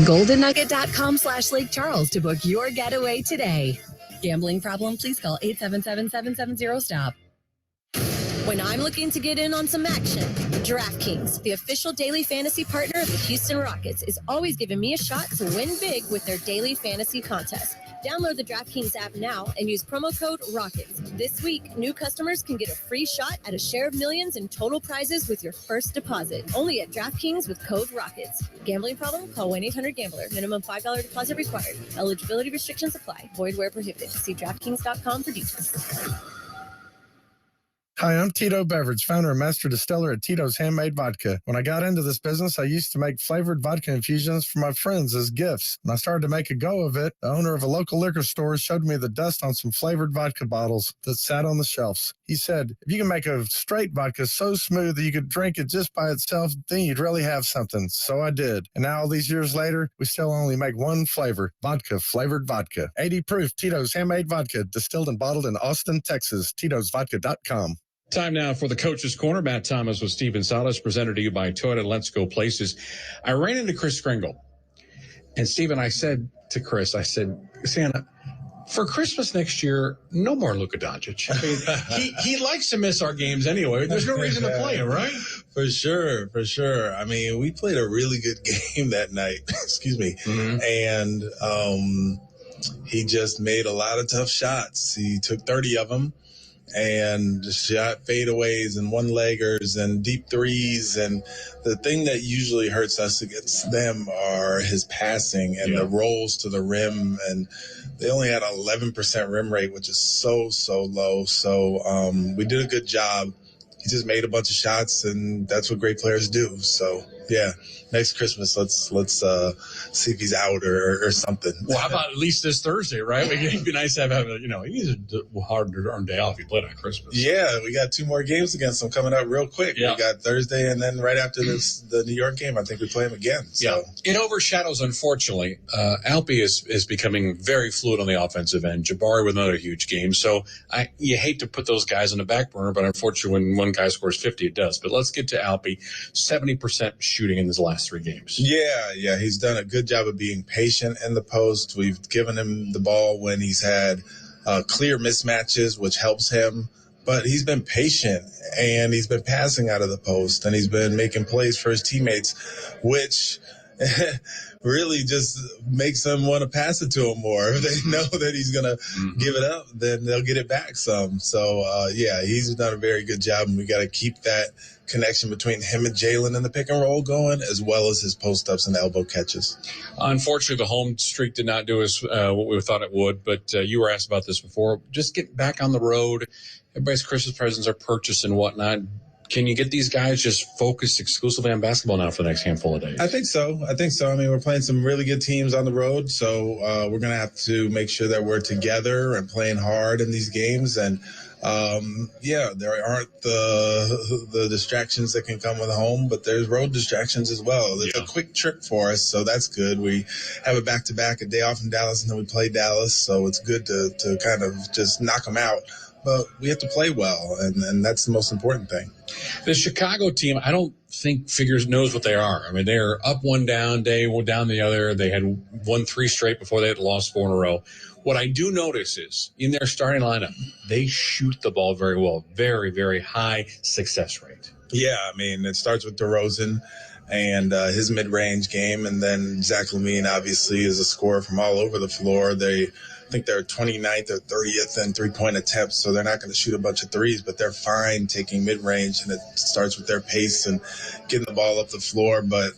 GoldenNugget.com/Lake Charles to book your getaway today. Gambling problem? Please call 877-770-STOP. When I'm looking to get in on some action, DraftKings, the official daily fantasy partner of the Houston Rockets, is always giving me a shot to win big with their daily fantasy contest. Download the DraftKings app now and use promo code ROCKETS. This week, new customers can get a free shot at a share of millions in total prizes with your first deposit. Only at DraftKings with code ROCKETS. Gambling problem? Call 1-800-GAMBLER. Minimum $5 deposit required. Eligibility restrictions apply. Void where prohibited. See DraftKings.com for details. Hi, I'm Tito Beverage, founder and master distiller at Tito's Handmade Vodka. When I got into this business, I used to make flavored vodka infusions for my friends as gifts. When I started to make a go of it, the owner of a local liquor store showed me the dust on some flavored vodka bottles that sat on the shelves. He said, if you can make a straight vodka so smooth that you could drink it just by itself, then you'd really have something. So I did. And now all these years later, we still only make one flavor, vodka flavored vodka. 80 proof Tito's Handmade Vodka, distilled and bottled in Austin, Texas. Tito'sVodka.com. Time now for the Coach's Corner. Matt Thomas with Stephen Salas, presented to you by Toyota Let's Go Places. I ran into Chris Kringle. And Stephen, I said to Chris, Santa, for Christmas next year, no more Luka Doncic. I mean, he likes to miss our games anyway. There's no reason to play him, right? For sure. I mean, we played a really good game that night. Excuse me. Mm-hmm. And he just made a lot of tough shots. He took 30 of them. And shot fadeaways and one-leggers and deep threes. And the thing that usually hurts us against them are his passing and the rolls to the rim. And they only had 11% rim rate, which is so low. So we did a good job. He just made a bunch of shots, and that's what great players do. So, yeah, next Christmas, let's see if he's out or something. Well, how about at least this Thursday, right? It'd be nice to have he's a hard-earned day off. He played on Christmas. Yeah, we got 2 more games against him coming up real quick. Yeah. We got Thursday, and then right after this, the New York game, I think we play him again. So. Yeah, it overshadows, unfortunately. Alpi is becoming very fluid on the offensive end. Jabari with another huge game. So you hate to put those guys on the back burner, but unfortunately, when one guy scores 50, it does. But let's get to Alpi. 70% shooting in his last 3 games. Yeah. He's done a good job of being patient in the post. We've given him the ball when he's had clear mismatches, which helps him. But he's been patient, and he's been passing out of the post, and he's been making plays for his teammates, which really just makes them want to pass it to him more. If they know that he's going to give it up, then they'll get it back some. So, he's done a very good job, and we got to keep that connection between him and Jalen and the pick and roll going, as well as his post-ups and elbow catches. Unfortunately, the home streak did not do us what we thought it would, but you were asked about this before. Just get back on the road. Everybody's Christmas presents are purchased and whatnot. Can you get these guys just focused exclusively on basketball now for the next handful of days? I think so. I mean, we're playing some really good teams on the road, so we're going to have to make sure that we're together and playing hard in these games. And, there aren't the distractions that can come with home, but there's road distractions as well. It's a quick trip for us, so that's good. We have a back-to-back, a day off in Dallas, and then we play Dallas, so it's good to kind of just knock them out. But we have to play well, and that's the most important thing. The Chicago team, I don't think knows what they are. I mean, they're up one down, down the other. They had won 3 straight before they had lost 4 in a row. What I do notice is in their starting lineup, they shoot the ball very well. Very, very high success rate. Yeah, I mean, it starts with DeRozan and his mid-range game, and then Zach LaVine obviously is a scorer from all over the floor. I think they're 29th or 30th in three-point attempts, so they're not going to shoot a bunch of threes, but they're fine taking mid-range, and it starts with their pace and getting the ball up the floor. But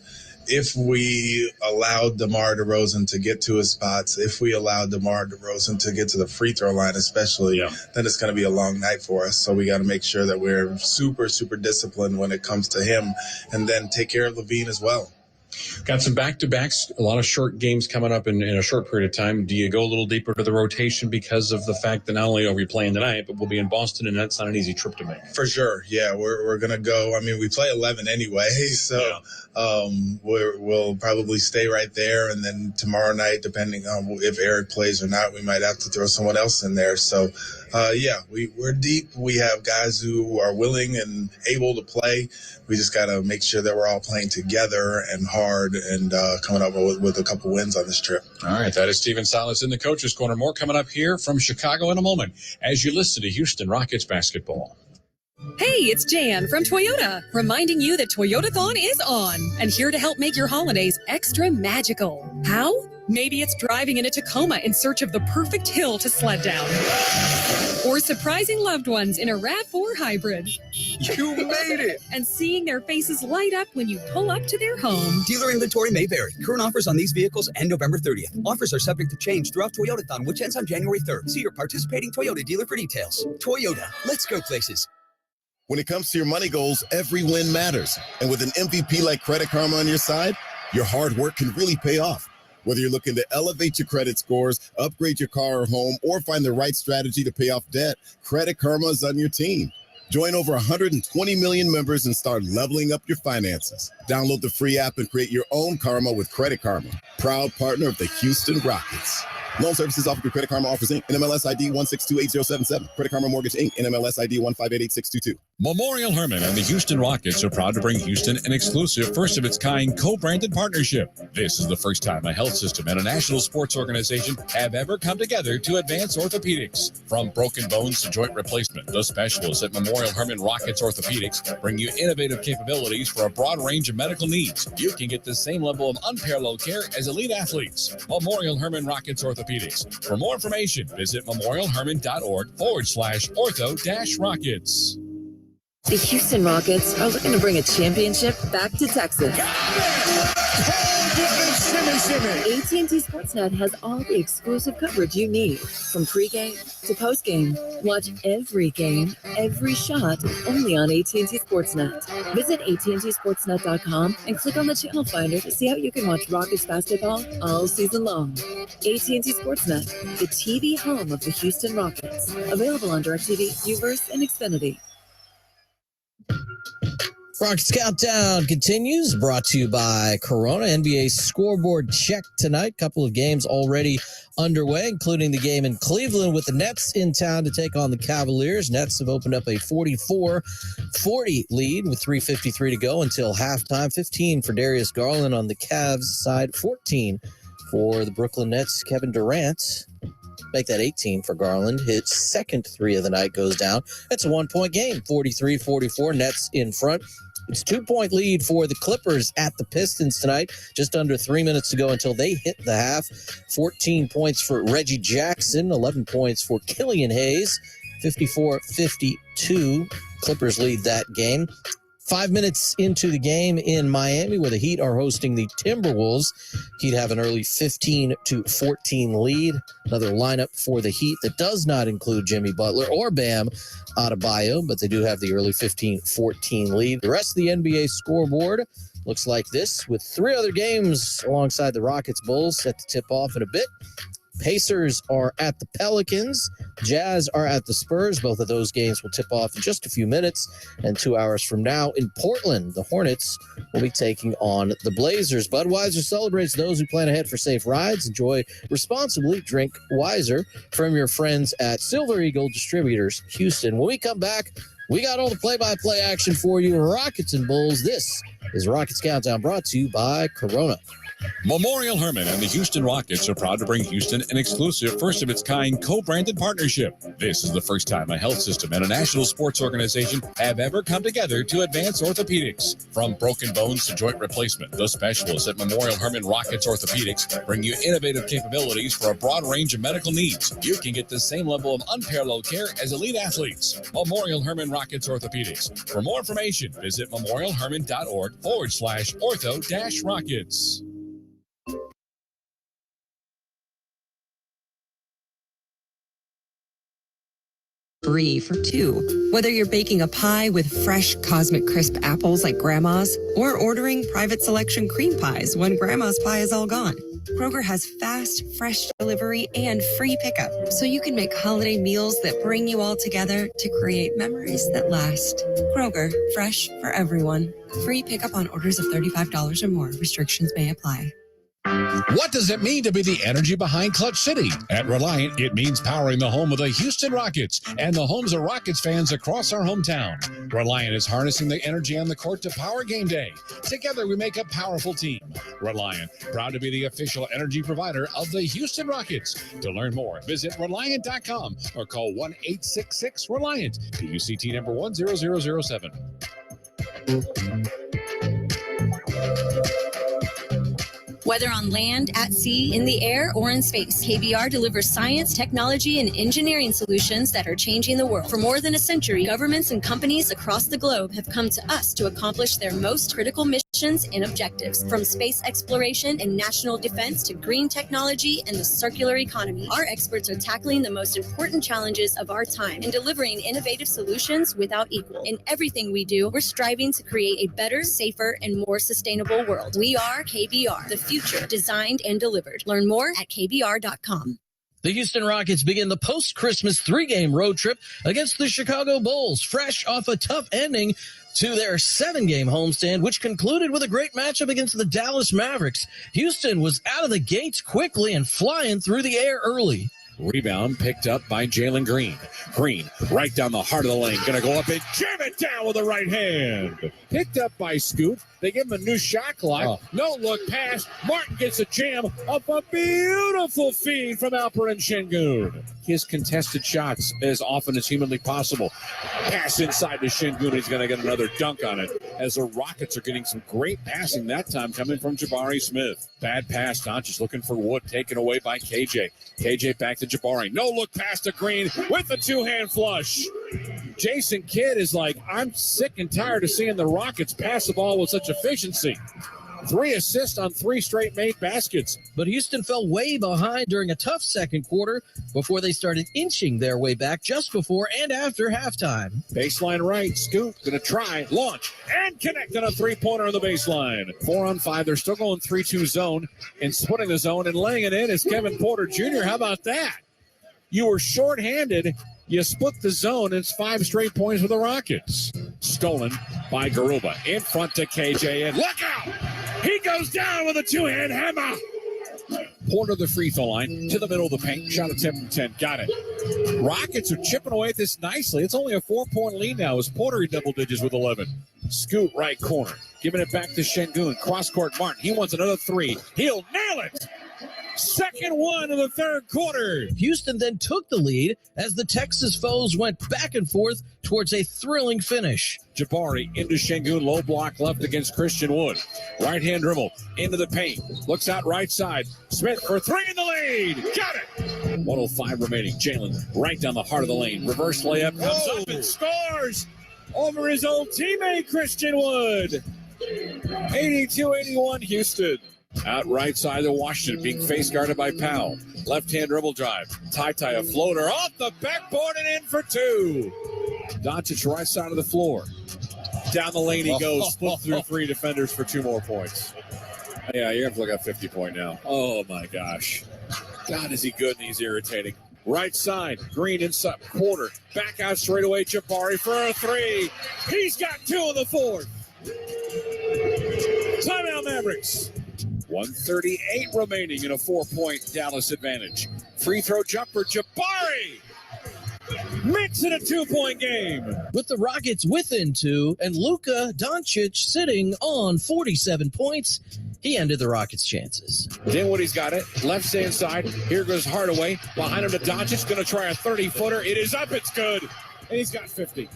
if we allowed DeMar DeRozan to get to his spots, if we allowed DeMar DeRozan to get to the free throw line especially, then it's going to be a long night for us. So we got to make sure that we're super, super disciplined when it comes to him, and then take care of LaVine as well. Got some back-to-backs, a lot of short games coming up in a short period of time. Do you go a little deeper to the rotation because of the fact that not only are we playing tonight, but we'll be in Boston, and that's not an easy trip to make? For sure, yeah. We're going to go. I mean, we play 11 anyway, so we'll probably stay right there. And then tomorrow night, depending on if Eric plays or not, we might have to throw someone else in there. So we're deep. We have guys who are willing and able to play. We just got to make sure that we're all playing together and hard and coming up with a couple wins on this trip. All right, that is Stephen Silas in the Coach's Corner. More coming up here from Chicago in a moment as you listen to Houston Rockets basketball. Hey, it's Jan from Toyota, reminding you that Toyotathon is on and here to help make your holidays extra magical. How? Maybe it's driving in a Tacoma in search of the perfect hill to sled down. Or surprising loved ones in a RAV4 hybrid. You made it! And seeing their faces light up when you pull up to their home. Dealer inventory may vary. Current offers on these vehicles end November 30th. Offers are subject to change throughout Toyotathon, which ends on January 3rd. See your participating Toyota dealer for details. Toyota, let's go places. When it comes to your money goals, every win matters. And with an MVP like Credit Karma on your side, your hard work can really pay off. Whether you're looking to elevate your credit scores, upgrade your car or home, or find the right strategy to pay off debt, Credit Karma is on your team. Join over 120 million members and start leveling up your finances. Download the free app and create your own Karma with Credit Karma, proud partner of the Houston Rockets. Loan services offered through Credit Karma Offers Inc. NMLS ID 1628077. Credit Karma Mortgage Inc. NMLS ID 1588622. Memorial Hermann and the Houston Rockets are proud to bring Houston an exclusive first-of-its-kind co-branded partnership. This is the first time a health system and a national sports organization have ever come together to advance orthopedics. From broken bones to joint replacement, the specialists at Memorial Hermann Rockets Orthopedics bring you innovative capabilities for a broad range of medical needs. You can get the same level of unparalleled care as elite athletes. Memorial Hermann Rockets Orthopedics. For more information, visit memorialhermann.org/ortho-rockets. The Houston Rockets are looking to bring a championship back to Texas. AT&T Sportsnet has all the exclusive coverage you need. From pregame to postgame, watch every game, every shot, only on AT&T Sportsnet. Visit AT&TSportsnet.com and click on the channel finder to see how you can watch Rockets basketball all season long. AT&T Sportsnet, the TV home of the Houston Rockets. Available on DirecTV, Uverse, and Xfinity. Rockets Countdown continues, brought to you by Corona. NBA scoreboard check tonight. Couple of games already underway, including the game in Cleveland with the Nets in town to take on the Cavaliers. Nets have opened up a 44-40 lead with 3:53 to go until halftime. 15 for Darius Garland on the Cavs side, 14 for the Brooklyn Nets. Kevin Durant, make that 18 for Garland. His second three of the night goes down. It's a one-point game, 43-44. Nets in front. It's a 2-point lead for the Clippers at the Pistons tonight. Just under 3 minutes to go until they hit the half. 14 points for Reggie Jackson, 11 points for Killian Hayes. 54-52. Clippers lead that game. 5 minutes into the game in Miami, where the Heat are hosting the Timberwolves. Heat have an early 15-14 lead. Another lineup for the Heat that does not include Jimmy Butler or Bam Adebayo, but they do have the early 15-14 lead. The rest of the NBA scoreboard looks like this, with three other games alongside the Rockets Bulls set to tip off in a bit. Pacers are at the Pelicans. Jazz are at the Spurs. Both of those games will tip off in just a few minutes. And 2 hours from now in Portland, the Hornets will be taking on the Blazers. Budweiser celebrates those who plan ahead for safe rides. Enjoy responsibly. Drink wiser from your friends at Silver Eagle Distributors, Houston. When we come back, we got all the play-by-play action for you, Rockets and Bulls. This is Rockets Countdown, brought to you by Corona. Memorial Hermann and the Houston Rockets are proud to bring Houston an exclusive first-of-its-kind co-branded partnership. This is the first time a health system and a national sports organization have ever come together to advance orthopedics. From broken bones to joint replacement, the specialists at Memorial Hermann Rockets Orthopedics bring you innovative capabilities for a broad range of medical needs. You can get the same level of unparalleled care as elite athletes. Memorial Hermann Rockets Orthopedics. For more information, visit memorialhermann.org/ortho-rockets. Free for two. Whether you're baking a pie with fresh Cosmic Crisp apples like Grandma's, or ordering private selection cream pies when Grandma's pie is all gone, Kroger has fast, fresh delivery and free pickup, so you can make holiday meals that bring you all together to create memories that last. Kroger, fresh for everyone. Free pickup on orders of $35 or more. Restrictions may apply. What does it mean to be the energy behind Clutch City? At Reliant, it means powering the home of the Houston Rockets and the homes of Rockets fans across our hometown. Reliant is harnessing the energy on the court to power game day. Together, we make a powerful team. Reliant, proud to be the official energy provider of the Houston Rockets. To learn more, visit Reliant.com or call 1-866-RELIANT, PUCT number 10007. Whether on land, at sea, in the air, or in space, KBR delivers science, technology, and engineering solutions that are changing the world. For more than a century, governments and companies across the globe have come to us to accomplish their most critical missions and objectives. From space exploration and national defense to green technology and the circular economy, our experts are tackling the most important challenges of our time and delivering innovative solutions without equal. In everything we do, we're striving to create a better, safer, and more sustainable world. We are KBR, the future designed and delivered. Learn more at KBR.com. The Houston Rockets begin the post-Christmas 3-game road trip against the Chicago Bulls, fresh off a tough ending to their 7-game homestand, which concluded with a great matchup against the Dallas Mavericks. Houston was out of the gates quickly and flying through the air early. Rebound picked up by Jalen Green. Green right down the heart of the lane. Going to go up and jam it down with the right hand. Picked up by Scoot. They give him a new shot clock. No look pass. Martin gets a jam up a beautiful feed from Alperen Şengün. His contested shots as often as humanly possible. Pass inside to Şengün. He's going to get another dunk on it as the Rockets are getting some great passing that time coming from Jabari Smith. Bad pass. Doncic looking for Wood. Taken away by KJ. KJ back to Jabari. No look pass to Green with the two-hand flush. Jason Kidd is like, I'm sick and tired of seeing the Rockets pass the ball with such efficiency. 3 assists on 3 straight made baskets. But Houston fell way behind during a tough second quarter before they started inching their way back just before and after halftime. Baseline right, Scoot going to try, launch, and connect on a three-pointer on the baseline. 4 on 5, they're still going 3-2 zone and splitting the zone and laying it in is Kevin Porter Jr. How about that? You were shorthanded. You split the zone. It's 5 straight points for the Rockets. Stolen by Garuba. In front to KJ. And look out! He goes down with a two-hand hammer. Porter the free throw line to the middle of the paint. Shot attempt from 10. Got it. Rockets are chipping away at this nicely. It's only a 4-point lead now as Porter in double digits with 11. Scoot right corner. Giving it back to Şengün. Cross court Martin. He wants another 3. He'll nail it. Second one of the third quarter. Houston then took the lead as the Texas foes went back and forth towards a thrilling finish. Jabari into Şengün, low block left against Christian Wood. Right hand dribble into the paint. Looks out right side. Smith for 3 in the lead. Got it. 1:05 remaining. Jalen right down the heart of the lane. Reverse layup comes up and scores over his old teammate Christian Wood. 82-81 Houston. Out right side of Washington, being face guarded by Powell. Left-hand dribble drive. Ty a floater off the backboard and in for 2. Doncic right side of the floor. Down the lane he goes. Split through 3 defenders for 2 more points. Yeah, you're going to look at 50 point now. Oh, my gosh. God, is he good and he's irritating. Right side, Green inside, quarter. Back out straight away, Jabari for a 3. He's got 2 of the 4th. Timeout Mavericks. 1:38 remaining in a 4-point Dallas advantage. Free throw jumper, Jabari makes it a 2-point game. With the Rockets within 2 and Luka Doncic sitting on 47 points, he ended the Rockets' chances. Dinwiddie's got it. Left stand side. Here goes Hardaway. Behind him to Doncic. Going to try a 30-footer. It is up. It's good. And he's got 50.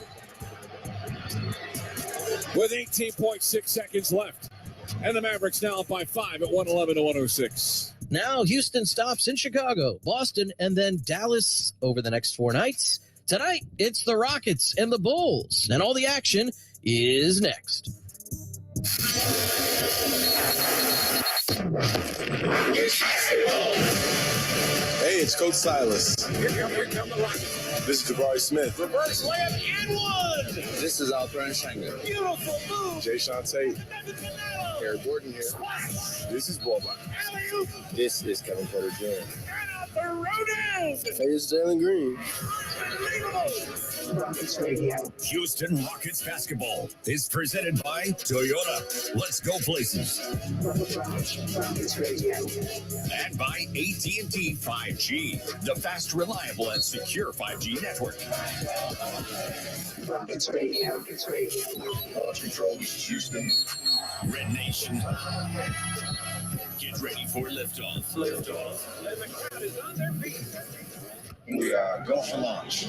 With 18.6 seconds left. And the Mavericks now up by 5 at 111-106. Now Houston stops in Chicago, Boston, and then Dallas over the next 4 nights. Tonight, it's the Rockets and the Bulls. And all the action is next. Hey, it's Coach Silas. Here come the Rockets. This is Jabari Smith. Reverse layup and 1. This is Alperen Şengün. Beautiful move. Jay Sean Tate. Eric Gordon here. This is Boban. This is Kevin Porter Jr. Face Jalen Green. Houston Rockets basketball is presented by Toyota. Let's go places. And by AT&T 5G, the fast, reliable, and secure 5G network. Rockets Radio. Launch control, this is Houston. Red Nation. Get ready for liftoff. And the crowd is on their feet. We are go for launch.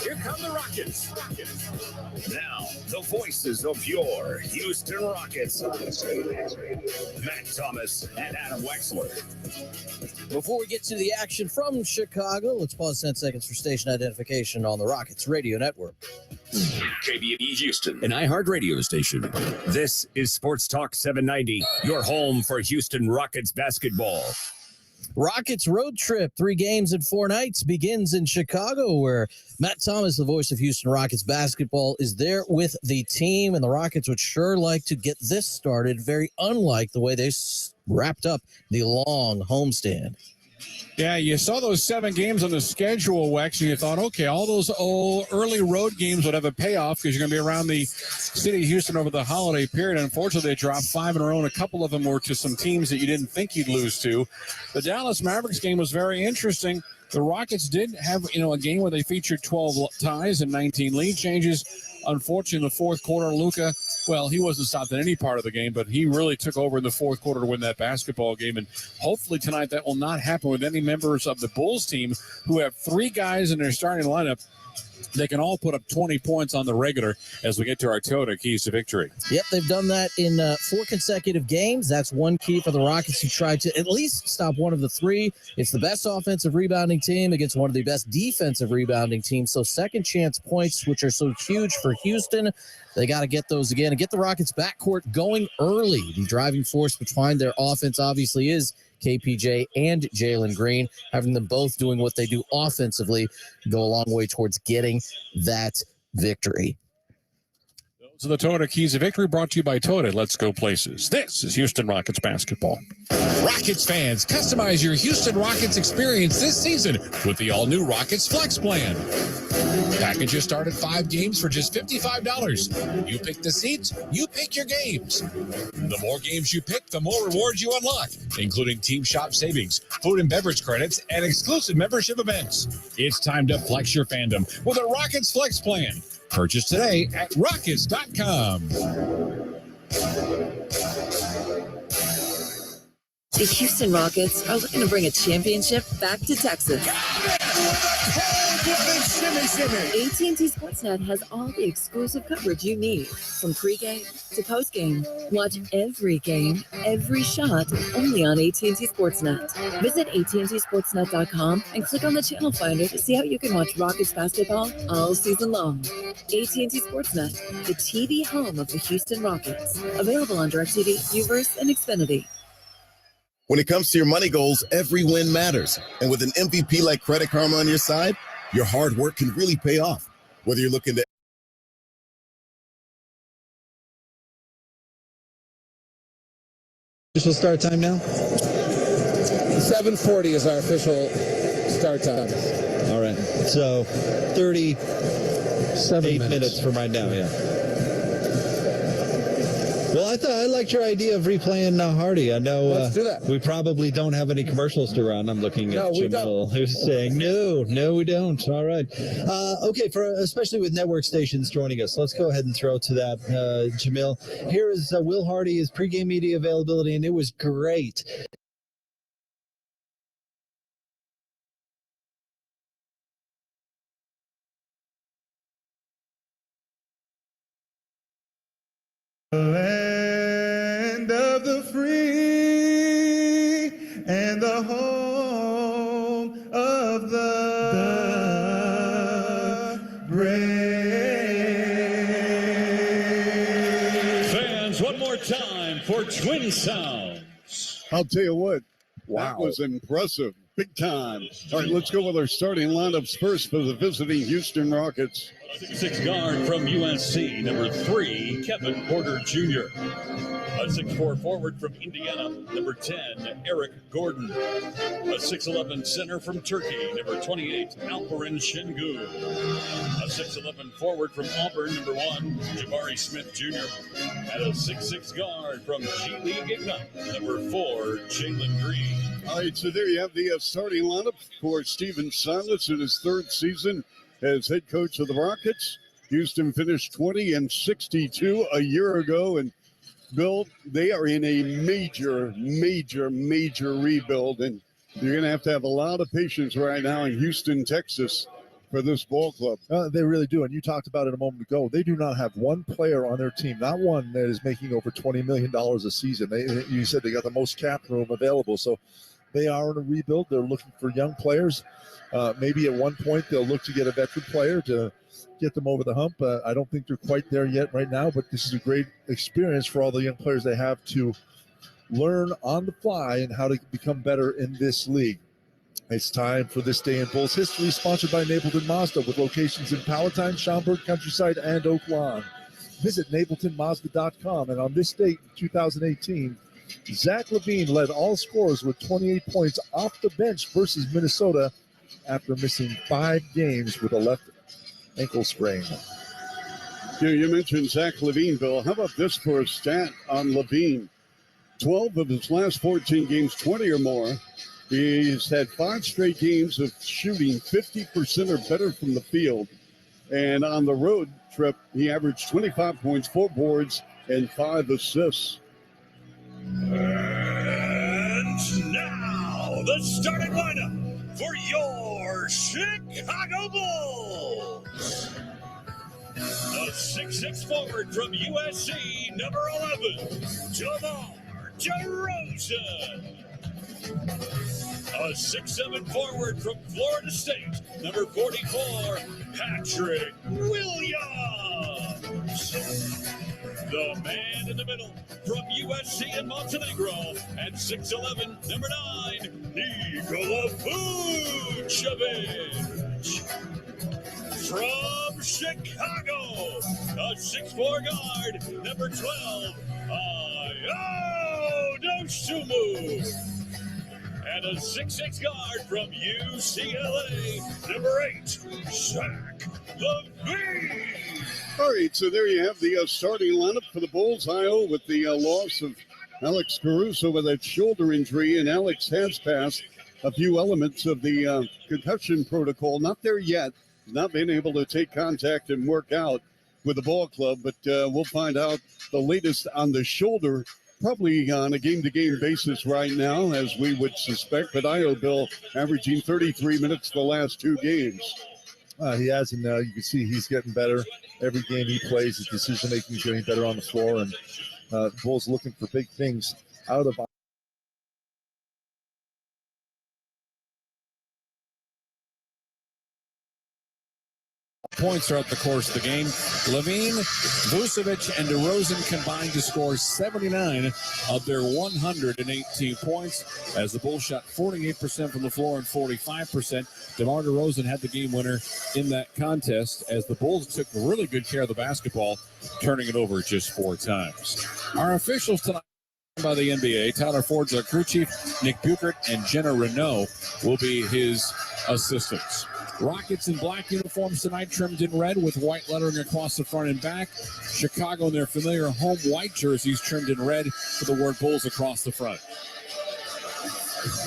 Here come the Rockets. Now, the voices of your Houston Rockets. Matt Thomas and Adam Wexler. Before we get to the action from Chicago, let's pause 10 seconds for station identification on the Rockets Radio Network. KBB Houston, an iHeart radio station. This is Sports Talk 790, your home for Houston Rockets basketball. Rockets road trip, 3 games and 4 nights, begins in Chicago, where Matt Thomas, the voice of Houston Rockets basketball, is there with the team, and the Rockets would sure like to get this started, very unlike the way they wrapped up the long homestand. Yeah, you saw those 7 games on the schedule, Wex, and you thought, okay, all those early road games would have a payoff because you're going to be around the city of Houston over the holiday period. Unfortunately, they dropped 5 in a row, and a couple of them were to some teams that you didn't think you'd lose to. The Dallas Mavericks game was very interesting. The Rockets did have, a game where they featured 12 ties and 19 lead changes. Unfortunately, in the fourth quarter, Luka, well, he wasn't stopped in any part of the game, but he really took over in the fourth quarter to win that basketball game. And hopefully tonight that will not happen with any members of the Bulls team who have 3 guys in their starting lineup. They can all put up 20 points on the regular as we get to our Toyota keys to victory. Yep, they've done that in 4 consecutive games. That's one key for the Rockets to try to at least stop one of the 3. It's the best offensive rebounding team against one of the best defensive rebounding teams. So second chance points, which are so huge for Houston, they got to get those again and get the Rockets backcourt going early. The driving force behind their offense obviously is KPJ and Jalen Green. Having them both doing what they do offensively go a long way towards getting that victory. Those are the Toyota keys of victory, brought to you by Toyota. Let's go places. This is Houston Rockets basketball. Rockets fans, customize your Houston Rockets experience this season with the all-new Rockets Flex Plan. Packages start at 5 games for just $55. You pick the seats, you pick your games. The more games you pick, the more rewards you unlock, including team shop savings, food and beverage credits, and exclusive membership events. It's time to flex your fandom with a Rockets Flex Plan. Purchase today at Rockets.com. The Houston Rockets are looking to bring a championship back to Texas. AT&T Sportsnet has all the exclusive coverage you need. From pregame to postgame, watch every game, every shot, only on AT&T Sportsnet. Visit AT&TSportsnet.com and click on the channel finder to see how you can watch Rockets basketball all season long. AT&T Sportsnet, the TV home of the Houston Rockets. Available on DirecTV, Uverse, and Xfinity. When it comes to your money goals, every win matters. And with an MVP like Credit Karma on your side, your hard work can really pay off. Whether you're looking to Official start time now? 7:40 is our official start time. All right. So 38 minutes from right now, yeah. Well, I liked your idea of replaying Hardy. I know let's do that. We probably don't have any commercials to run. I'm looking at Jamil, who's saying, no, we don't. All right. Okay, especially with network stations joining us, let's go ahead and throw to that, Jamil. Here is Will Hardy, his pregame media availability, and it was great. Land of the free and the home of the brave. Fans, one more time for Twin Sounds. I'll tell you what, that was impressive, big time. All right, let's go with our starting lineups first for the visiting Houston Rockets. 6'6" guard from USC, number 3, Kevin Porter Jr. A 6'4" forward from Indiana, number 10, Eric Gordon. A 6'11" center from Turkey, number 28, Alperen Şengün. A 6'11" forward from Auburn, number 1, Jabari Smith Jr. And a 6'6" guard from G League Ignite, number 4, Jalen Green. All right, so there you have the starting lineup for Stephen Silas in his third season as head coach of the Rockets. Houston finished 20-62 a year ago, and Bill, they are in a major rebuild, and you're going to have a lot of patience right now in Houston, Texas, for this ball club. They really do, and you talked about it a moment ago. They do not have one player on their team, not one that is making over $20 million a season. You said they got the most cap room available, so they are in a rebuild. They're looking for young players. Maybe at one point they'll look to get a veteran player to get them over the hump. I don't think they're quite there yet right now, but this is a great experience for all the young players they have to learn on the fly and how to become better in this league. It's time for This Day in Bulls History, sponsored by Napleton Mazda, with locations in Palatine, Schaumburg, Countryside, and Oak Lawn. Visit NapletonMazda.com, and on this date in 2018, Zach LaVine led all scorers with 28 points off the bench versus Minnesota after missing 5 games with a left ankle sprain. You mentioned Zach LaVine, Bill. How about this for a stat on LaVine? 12 of his last 14 games, 20 or more. He's had 5 straight games of shooting 50% or better from the field. And on the road trip, he averaged 25 points, 4 boards, and 5 assists. And now, the starting lineup for your Chicago Bulls. A 6'6" forward from USC, number 11, DeMar DeRozan. A 6'7" forward from Florida State, number 44, Patrick Williams. The man in the middle from USC and Montenegro at 6'11", number 9, Nikola Vucevic. From Chicago, a 6'4" guard, number 12, Ayo Dosunmu. And a 6'6" guard from UCLA, number 8, Zach LaVine. All right, so there you have the starting lineup for the Bulls. Io with the loss of Alex Caruso with a shoulder injury, and Alex has passed a few elements of the concussion protocol. Not there yet. Not been able to take contact and work out with the ball club, but we'll find out the latest on the shoulder, probably on a game-to-game basis right now, as we would suspect. But Io, Bill, averaging 33 minutes the last 2 games. He has, and you can see he's getting better. Every game he plays, his decision-making is getting better on the floor, and the Bulls looking for big things out of points throughout the course of the game. LaVine, Vucevic, and DeRozan combined to score 79 of their 118 points, as the Bulls shot 48% from the floor and 45%. DeMar DeRozan had the game winner in that contest, as the Bulls took really good care of the basketball, turning it over just 4 times. Our officials tonight by the NBA, Tyler Ford's our crew chief, Nick Buchert and Jenna Renault will be his assistants. Rockets in black uniforms tonight, trimmed in red with white lettering across the front and back. Chicago in their familiar home white jerseys, trimmed in red with the word Bulls across the front.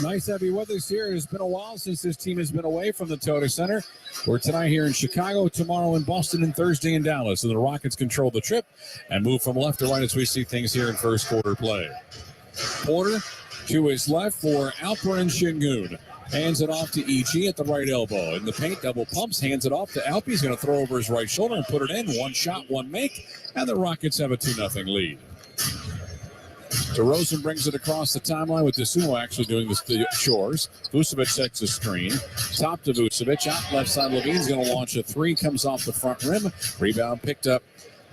Nice heavy weather here. It's been a while since this team has been away from the Toyota Center. We're tonight here in Chicago, tomorrow in Boston, and Thursday in Dallas. And the Rockets control the trip and move from left to right as we see things here in first quarter play. Porter to his left for Alperen Şengün. Hands it off to E.G. at the right elbow. In the paint, double pumps, hands it off to Alpe. He's going to throw over his right shoulder and put it in. 1 shot, 1 make. And the Rockets have a 2-0 lead. DeRozan brings it across the timeline with Dosunmu actually doing the chores. Vucevic sets a screen. Top to Vucevic. Out left side, LaVine's going to launch a 3. Comes off the front rim. Rebound picked up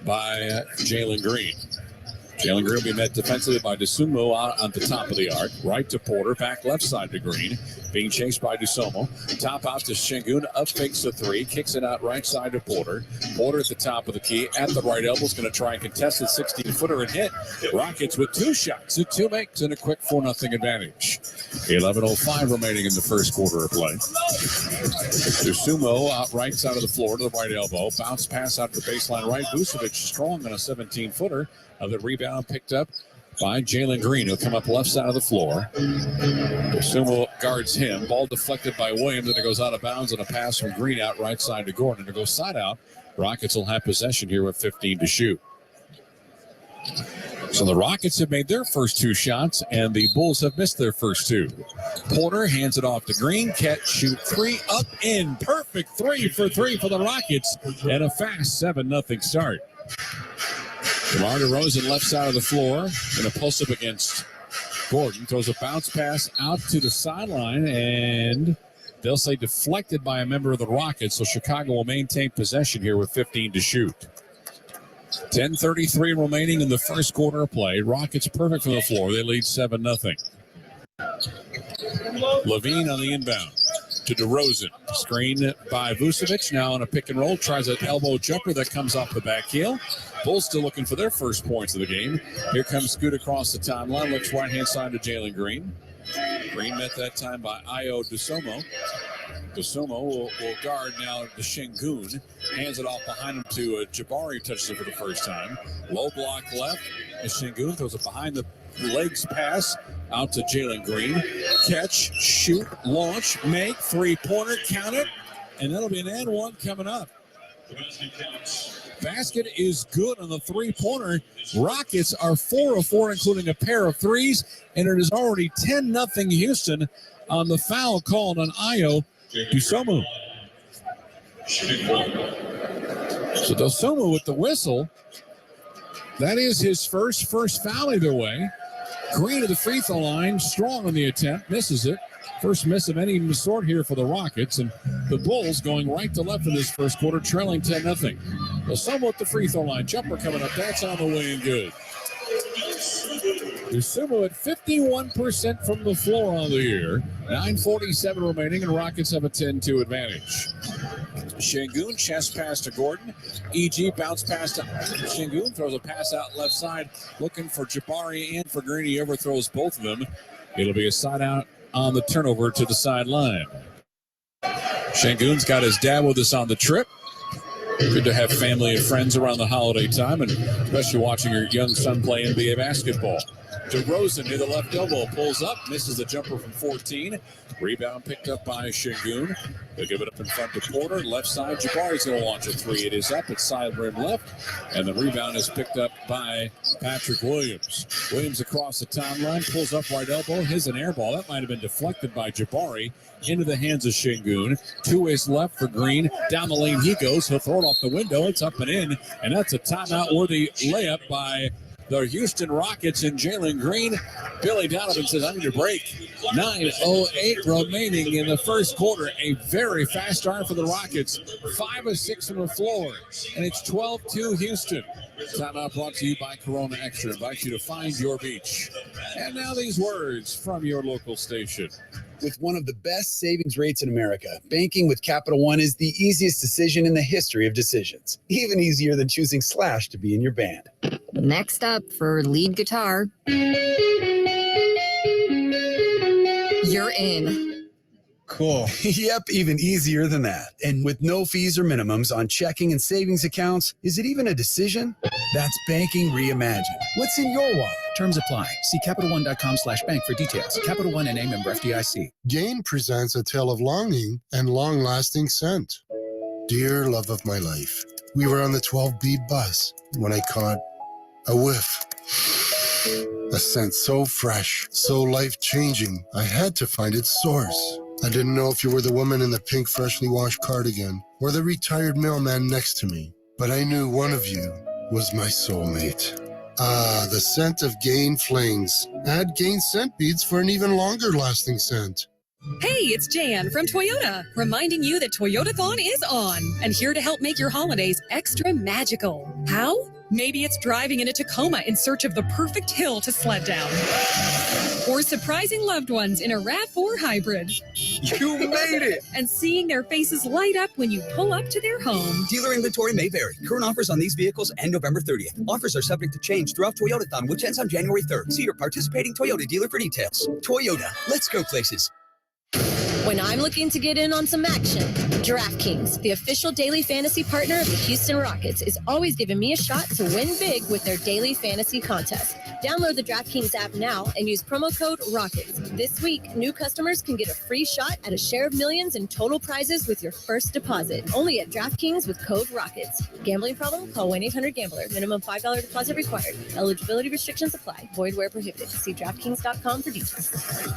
by Jalen Green. Jalen Green will be met defensively by DeSumo out on the top of the arc. Right to Porter, back left side to Green. Being chased by DeSumo. Top out to Şengün, up fakes the three, kicks it out right side to Porter. Porter at the top of the key, at the right elbow, is going to try and contest the 16-footer and hit. Rockets with 2 shots and 2 makes and a quick 4-0 advantage. 11:05 remaining in the first quarter of play. DeSumo out right side of the floor to the right elbow. Bounce pass out to the baseline right. Vucevic strong on a 17-footer. The rebound picked up by Jalen Green. He'll come up left side of the floor. DeSumo guards him. Ball deflected by Williams, and it goes out of bounds on a pass from Green out right side to Gordon. To go side out, Rockets will have possession here with 15 to shoot. So the Rockets have made their first 2 shots, and the Bulls have missed their first 2. Porter hands it off to Green. Catch, shoot 3, up, in. Perfect 3 for 3 for the Rockets, and a fast 7-0 start. DeMar DeRozan left side of the floor in a post-up against Gordon. Throws a bounce pass out to the sideline, and they'll say deflected by a member of the Rockets, so Chicago will maintain possession here with 15 to shoot. 10:33 remaining in the first quarter of play. Rockets perfect from the floor. They lead 7-0. Levine on the inbound to DeRozan. Screen by Vucevic. Now on a pick and roll. Tries an elbow jumper that comes off the back heel. Bulls still looking for their first points of the game. Here comes Scoot across the timeline. Looks right-hand side to Jalen Green. Green met that time by Ayo DeSumo. DeSumo will guard now to Şengün. Hands it off behind him to Jabari. Touches it for the first time. Low block left. As Şengün throws it behind the legs pass out to Jalen Green. Catch, shoot, launch, make, 3-pointer, count it. And that'll be an and one coming up. Basket is good on the 3-pointer. Rockets are 4 of 4, including a pair of threes. And it is already 10-0 Houston on the foul called on Ayo DeSumo. So DeSumo with the whistle. That is his first foul either way. Green to the free throw line, strong on the attempt, misses it. First miss of any sort here for the Rockets, and the Bulls going right to left in this first quarter, trailing 10-0. DeSumo at the free throw line, jumper coming up, that's on the way and good. DeSumo at 51% from the floor on the year. 9:47 remaining, and Rockets have a 10-2 advantage. Şengün, chest pass to Gordon. EG bounce pass to Şengün, throws a pass out left side, looking for Jabari and for Green. He overthrows both of them. It'll be a side out on the turnover to the sideline. Şengün's got his dad with us on the trip. Good to have family and friends around the holiday time, and especially watching your young son play NBA basketball. DeRozan near the left elbow, pulls up, misses the jumper from 14. Rebound picked up by Şengün. They'll give it up in front to Porter. Left side, Jabari's going to launch a 3. It is up at side rim left, and the rebound is picked up by Patrick Williams. Williams across the timeline, pulls up right elbow. His an air ball. That might have been deflected by Jabari into the hands of Şengün. 2 ways left for Green. Down the lane he goes. He'll throw it off the window. It's up and in, and that's a timeout-worthy layup by the Houston Rockets and Jalen Green. Billy Donovan says, I need a break. 9:08 remaining in the first quarter. A very fast start for the Rockets. 5 of 6 from the floor, and it's 12-2 Houston. Timeout brought to you by Corona Extra. Invite you to find your beach. And now these words from your local station. With one of the best savings rates in America, banking with Capital One is the easiest decision in the history of decisions. Even easier than choosing Slash to be in your band. Next up for lead guitar. You're in. Cool. Yep, even easier than that. And with no fees or minimums on checking and savings accounts, is it even a decision? That's banking reimagined. What's in your wallet? Terms apply. See CapitalOne.com/bank for details. Capital One NA member FDIC. Gain presents a tale of longing and long-lasting scent. Dear love of my life, we were on the 12B bus when I caught a whiff. A scent so fresh, so life-changing, I had to find its source. I didn't know if you were the woman in the pink freshly washed cardigan or the retired mailman next to me, but I knew one of you was my soulmate. Ah, the scent of Gain Flings. Add Gain scent beads for an even longer lasting scent. Hey, it's Jan from Toyota, reminding you that Toyotathon is on and here to help make your holidays extra magical. How? Maybe it's driving in a Tacoma in search of the perfect hill to sled down. Or surprising loved ones in a RAV4 hybrid. You made it! And seeing their faces light up when you pull up to their home. Dealer inventory may vary. Current offers on these vehicles end November 30th. Offers are subject to change throughout Toyotathon, which ends on January 3rd. See your participating Toyota dealer for details. Toyota, let's go places. When I'm looking to get in on some action, DraftKings, the official daily fantasy partner of the Houston Rockets, is always giving me a shot to win big with their daily fantasy contest. Download the DraftKings app now and use promo code ROCKETS. This week, new customers can get a free shot at a share of millions in total prizes with your first deposit. Only at DraftKings with code ROCKETS. Gambling problem? Call 1-800-GAMBLER. Minimum $5 deposit required. Eligibility restrictions apply. Void where prohibited. See DraftKings.com for details.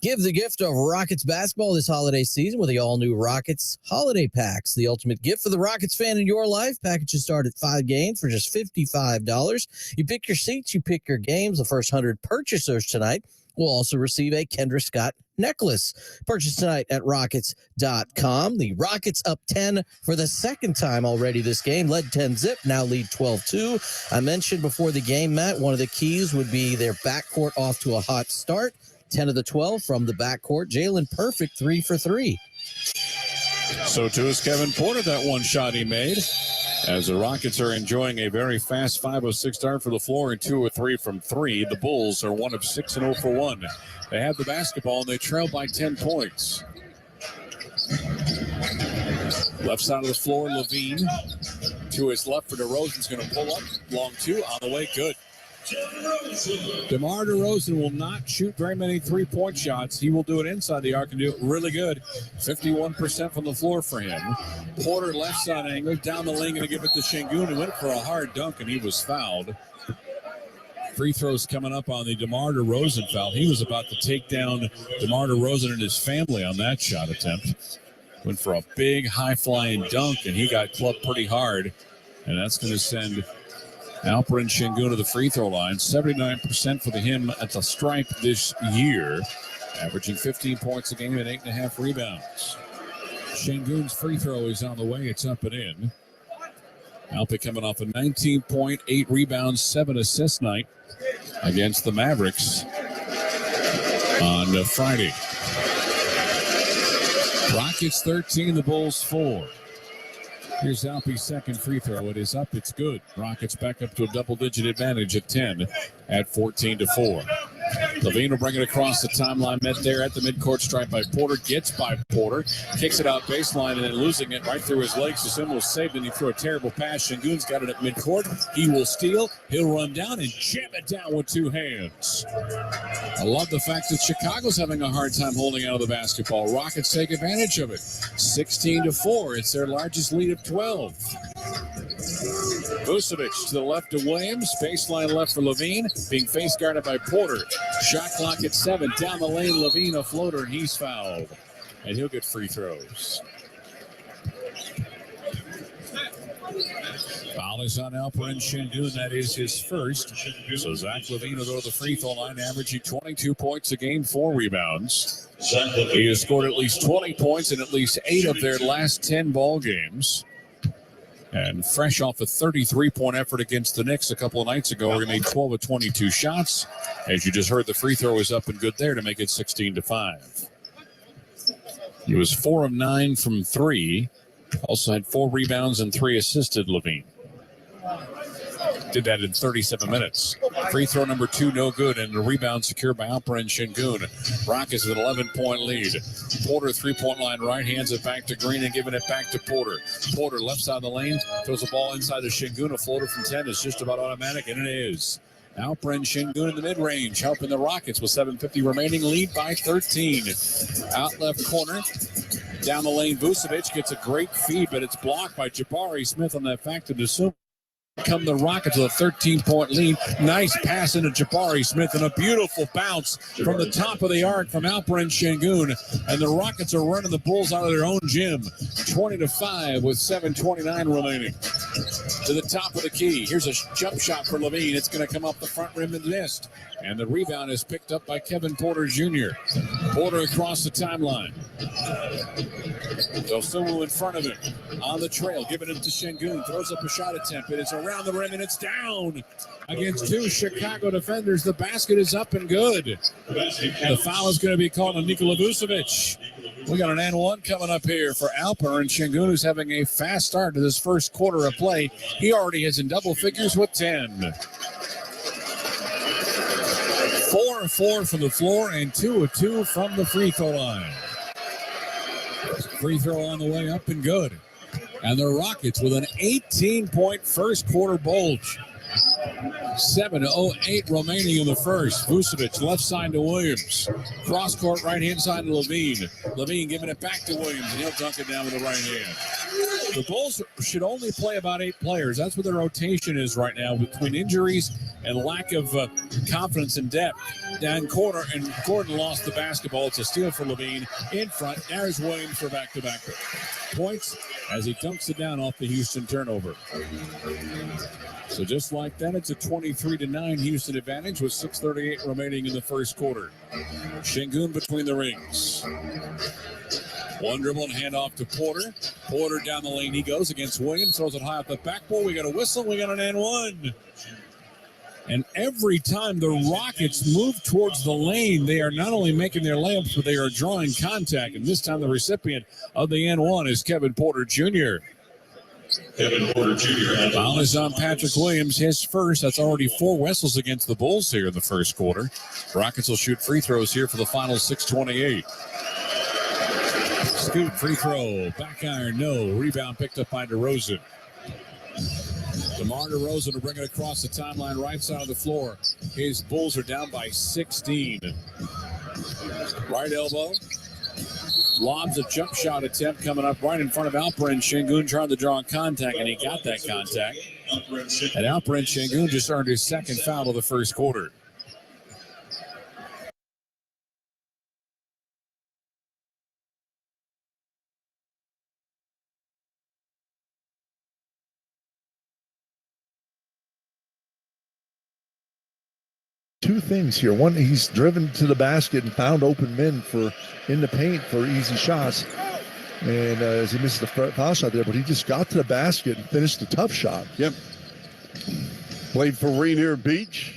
Give the gift of Rockets basketball this holiday season with the all-new Rockets Holiday Packs. The ultimate gift for the Rockets fan in your life. Packages start at 5 games for just $55. You pick your seats, you pick your games. The first 100 purchasers tonight will also receive a Kendra Scott necklace. Purchase tonight at Rockets.com. The Rockets up 10 for the second time already this game. Led 10-zip, now lead 12-2. I mentioned before the game, Matt, one of the keys would be their backcourt off to a hot start. 10 of the 12 from the backcourt. Jalen Perfect 3 for 3. So too is Kevin Porter, that one shot he made. As the Rockets are enjoying a very fast 5 of 6 start for the floor and 2 of 3 from 3. The Bulls are 1 of 6 and 0 for 1. They have the basketball and they trail by 10 points. Left side of the floor, Levine. To his left for DeRozan's going to pull up. Long 2 on the way, good. DeMar DeRozan will not shoot very many three-point shots. He will do it inside the arc and do it really good. 51% from the floor for him. Porter left side angle, down the lane, going to give it to Şengün, who went for a hard dunk, and he was fouled. Free throws coming up on the DeMar DeRozan foul. He was about to take down DeMar DeRozan and his family on that shot attempt. Went for a big, high-flying dunk, and he got clubbed pretty hard, and that's going to send Alperen Şengün to the free throw line. 79% for him at the stripe this year, averaging 15 points a game and 8.5 rebounds. Şengün's free throw is on the way. It's up and in. Alpe coming off a 19-point, 8 rebounds, 7 assist night against the Mavericks on Friday. Rockets 13, the Bulls 4. Here's Alpe's second free throw. It is up. It's good. Rockets back up to a double-digit advantage at 10 at 14-4. Levine will bring it across the timeline. Met there at the midcourt stripe by Porter. Gets by Porter. Kicks it out baseline and then losing it right through his legs. It's almost saved, and he threw a terrible pass. Şengün's got it at midcourt. He will steal. He'll run down and jam it down with 2 hands. I love the fact that Chicago's having a hard time holding out of the basketball. Rockets take advantage of it. 16-4. It's their largest lead of 12. Vucevic to the left of Williams. Baseline left for Levine. Being face guarded by Porter. Shot clock at 7. Down the lane, Levine a floater, and he's fouled. And he'll get free throws. Foul is on Alperen Şengün. That is his first. So Zach Levine will go to the free throw line, averaging 22 points a game, 4 rebounds. He has scored at least 20 points in at least 8 of their last 10 ball games. And fresh off a 33-point effort against the Knicks a couple of nights ago, where he made 12 of 22 shots. As you just heard, the free throw is up and good there to make it 16-5. He was 4 of 9 from 3. Also had 4 rebounds and 3 assisted, Levine. Did that in 37 minutes. Free throw number 2, no good, and the rebound secured by Alperen Şengün. Rockets with an 11-point lead. Porter, 3-point line right, hands it back to Green and giving it back to Porter. Porter, left side of the lane, throws the ball inside to Şengün. A floater from 10 is just about automatic, and it is. Alperen Şengün in the mid-range, helping the Rockets with 7:50 remaining, lead by 13. Out left corner. Down the lane, Vucevic gets a great feed, but it's blocked by Jabari Smith on that fact to assume. Come the Rockets with a 13-point lead. Nice pass into Jabari Smith and a beautiful bounce from the top of the arc from Alperen Şengün. And the Rockets are running the Bulls out of their own gym. 20-5 with 7:29 remaining. to the top of the key. Here's a jump shot for Levine. It's going to come up the front rim and missed. And the rebound is picked up by Kevin Porter Jr. Porter across the timeline. Dosunmu in front of him. On the trail, giving it to Şengün. Throws up a shot attempt. It is around the rim, and it's down against two Chicago defenders. The basket is up and good. The foul is going to be called on Nikola Vucevic. We got an and one coming up here for Alper, and Şengün is having a fast start to this first quarter of play. He already is in double figures with 10. 4 of 4 from the floor and 2 of 2 from the free throw line. Free throw on the way up and good. And the Rockets with an 18-point first quarter bulge. 7:08 remaining in the first. Vucevic left side to Williams. Cross court right hand side to Levine. Levine giving it back to Williams, and he'll dunk it down with the right hand. The Bulls should only play about 8 players. That's what their rotation is right now, between injuries and lack of confidence and depth. Down corner, and Gordon lost the basketball. It's a steal for Levine. In front, there's Williams for back-to-back points as he dunks it down off the Houston turnover. So just like that, it's a 23-9 Houston advantage with 6:38 remaining in the first quarter. Şengün between the rings. One dribble and handoff to Porter. Porter down the lane he goes against Williams. Throws it high up the backboard. We got a whistle. We got an and one. And every time the Rockets move towards the lane, they are not only making their layups, but they are drawing contact. And this time the recipient of the and one is Kevin Porter Jr. Kevin Porter Jr. Foul is on Patrick Williams, his first. That's already 4 whistles against the Bulls here in the first quarter. Rockets will shoot free throws here for the final 6:28. Scoot free throw, back iron, no. Rebound picked up by DeRozan. DeMar DeRozan to bring it across the timeline, right side of the floor. His Bulls are down by 16. Right elbow. Lobs a jump shot attempt coming up right in front of Alperen Şengün, trying to draw contact, and he got that contact. And Alperen Şengün just earned his second foul of the first quarter. Two things here. One, he's driven to the basket and found open men in the paint for easy shots. And as he missed the foul shot there, but he just got to the basket and finished the tough shot. Yep. Played for Rainier Beach.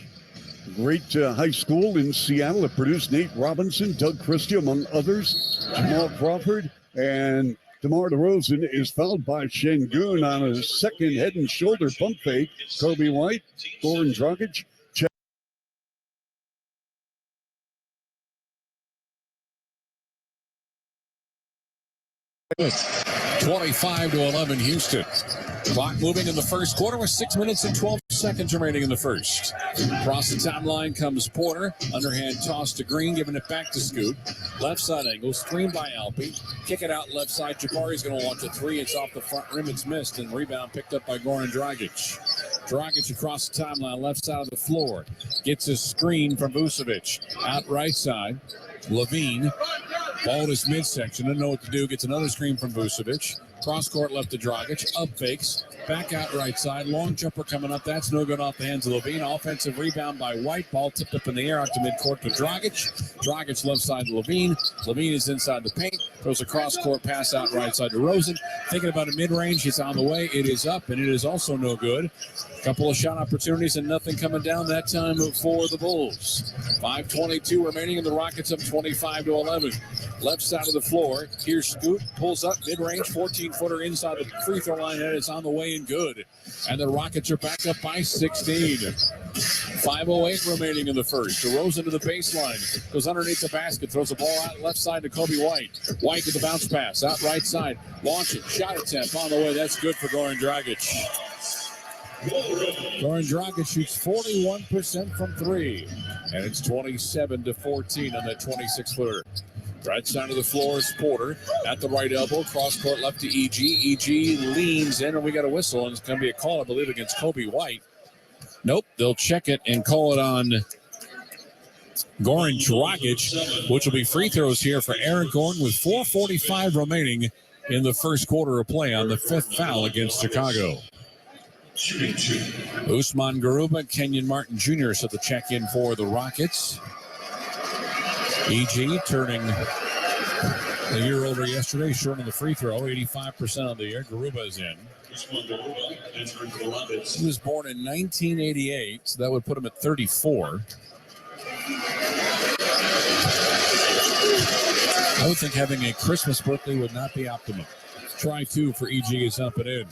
Great high school in Seattle. It produced Nate Robinson, Doug Christie, among others. Jamal Crawford, and DeMar DeRozan is fouled by Şengün on a second head and shoulder pump fake. Kobe White, Goran Dragic. 25-11 Houston. Clock moving in the first quarter with 6 minutes and 12 seconds remaining in the first. Across the timeline comes Porter. Underhand toss to Green, giving it back to Scoot. Left side angle, screen by Alpe. Kick it out left side. Jabari's going to launch a three. It's off the front rim. It's missed, and rebound picked up by Goran Dragic. Dragic across the timeline, left side of the floor. Gets a screen from Vucevic. Out right side. Levine. Ball to his midsection. Doesn't know what to do. Gets another screen from Vucevic. Cross court left to Dragic. Up fakes. Back out right side. Long jumper coming up. That's no good off the hands of Levine. Offensive rebound by White. Ball tipped up in the air out to midcourt to Dragic. Dragic left side to Levine. Levine is inside the paint. Throws a cross court pass out right side to Rosen. Thinking about a mid-range. It's on the way. It is up, and it is also no good. Couple of shot opportunities and nothing coming down that time for the Bulls. 5:22 remaining, and the Rockets up 25-11. Left side of the floor. Here's Scoot. Pulls up mid-range. 14-footer inside the free throw line, and it's on the way and good. And the Rockets are back up by 16. 5:08 remaining in the first. DeRozan to the baseline. Goes underneath the basket. Throws the ball out left side to Kobe White. White with the bounce pass. Out right side. Launching. Shot attempt on the way. That's good for Goran Dragic. Goran Dragic shoots 41% from three. And it's 27-14 on that 26-footer. Right side of the floor is Porter at the right elbow. Cross court left to EG. EG leans in, and we got a whistle, and it's going to be a call, I believe, against Kobe White. Nope, they'll check it and call it on Goran Dragic, which will be free throws here for Eric Gordon with 4:45 remaining in the first quarter of play on the fifth foul against Chicago. Shooting 2. Usman Garuba, Kenyon Martin Jr. set the check-in for the Rockets. EG turning a year older yesterday, short on the free throw, 85% of the year. Garuba is in. He was born in 1988, so that would put him at 34. I would think having a Christmas birthday would not be optimum. Try 2 for EG is up and in.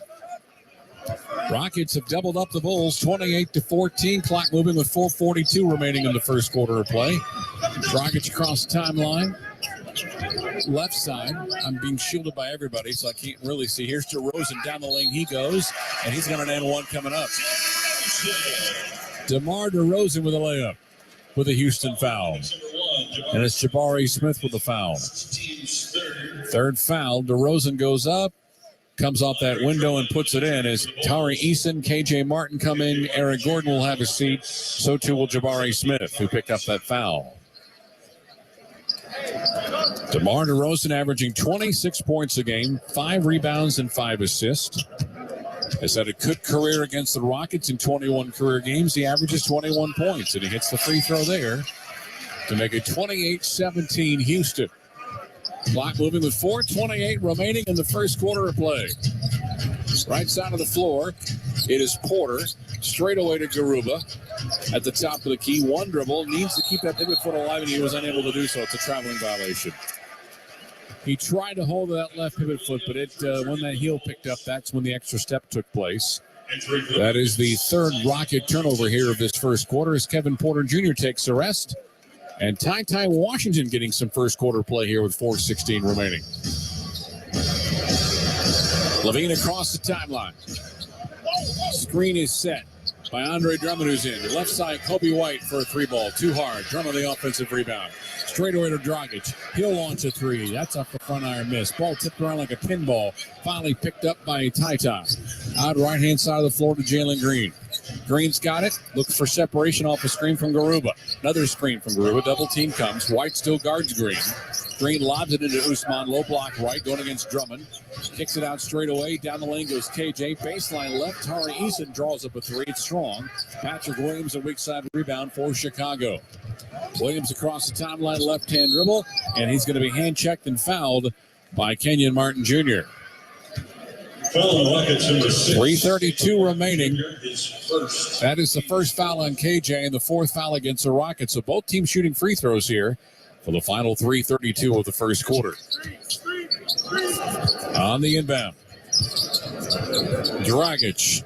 Rockets have doubled up the Bulls, 28-14. Clock moving with 4:42 remaining in the first quarter of play. Dragic across the timeline. Left side. I'm being shielded by everybody, so I can't really see. Here's DeRozan down the lane. He goes, and he's got an N1 coming up. DeMar DeRozan with a layup with a Houston foul. And it's Jabari Smith with a foul. Third foul. DeRozan goes up, comes off that window and puts it in. As Tari Eason, KJ Martin come in, Eric Gordon will have a seat. So too will Jabari Smith, who picked up that foul. DeMar DeRozan averaging 26 points a game, 5 rebounds and 5 assists. Has had a good career against the Rockets in 21 career games. He averages 21 points, and he hits the free throw there to make it 28-17 Houston. Clock moving with 4:28 remaining in the first quarter of play. Right side of the floor, it is Porter. Straight away to Garuba. At the top of the key, one dribble. Needs to keep that pivot foot alive, and he was unable to do so. It's a traveling violation. He tried to hold that left pivot foot, but when that heel picked up, that's when the extra step took place. That is the third Rocket turnover here of this first quarter as Kevin Porter Jr. takes the rest. And Ty Washington getting some first quarter play here with 4:16 remaining. Levine across the timeline. Screen is set by Andre Drummond, who's in. Left side, Kobe White for a 3-ball. Too hard. Drummond the offensive rebound. Straight away to Dragic. He'll launch a 3. That's off the front iron miss. Ball tipped around like a pinball. Finally picked up by Ty. Out right-hand side of the floor to Jalen Green. Green's got it. Looks for separation off a screen from Garuba. Another screen from Garuba. Double team comes. White still guards Green. Green lobs it into Usman. Low block right, going against Drummond. Kicks it out straight away. Down the lane goes KJ. Baseline left. Tari Eason draws up a 3. It's strong. Patrick Williams, a weak side rebound for Chicago. Williams across the timeline, left-hand dribble, and he's going to be hand-checked and fouled by Kenyon Martin Jr. 3:32 remaining. That is the first foul on KJ and the 4th foul against the Rockets. So both teams shooting free throws here for the final 3:32 of the first quarter. On the inbound, Dragic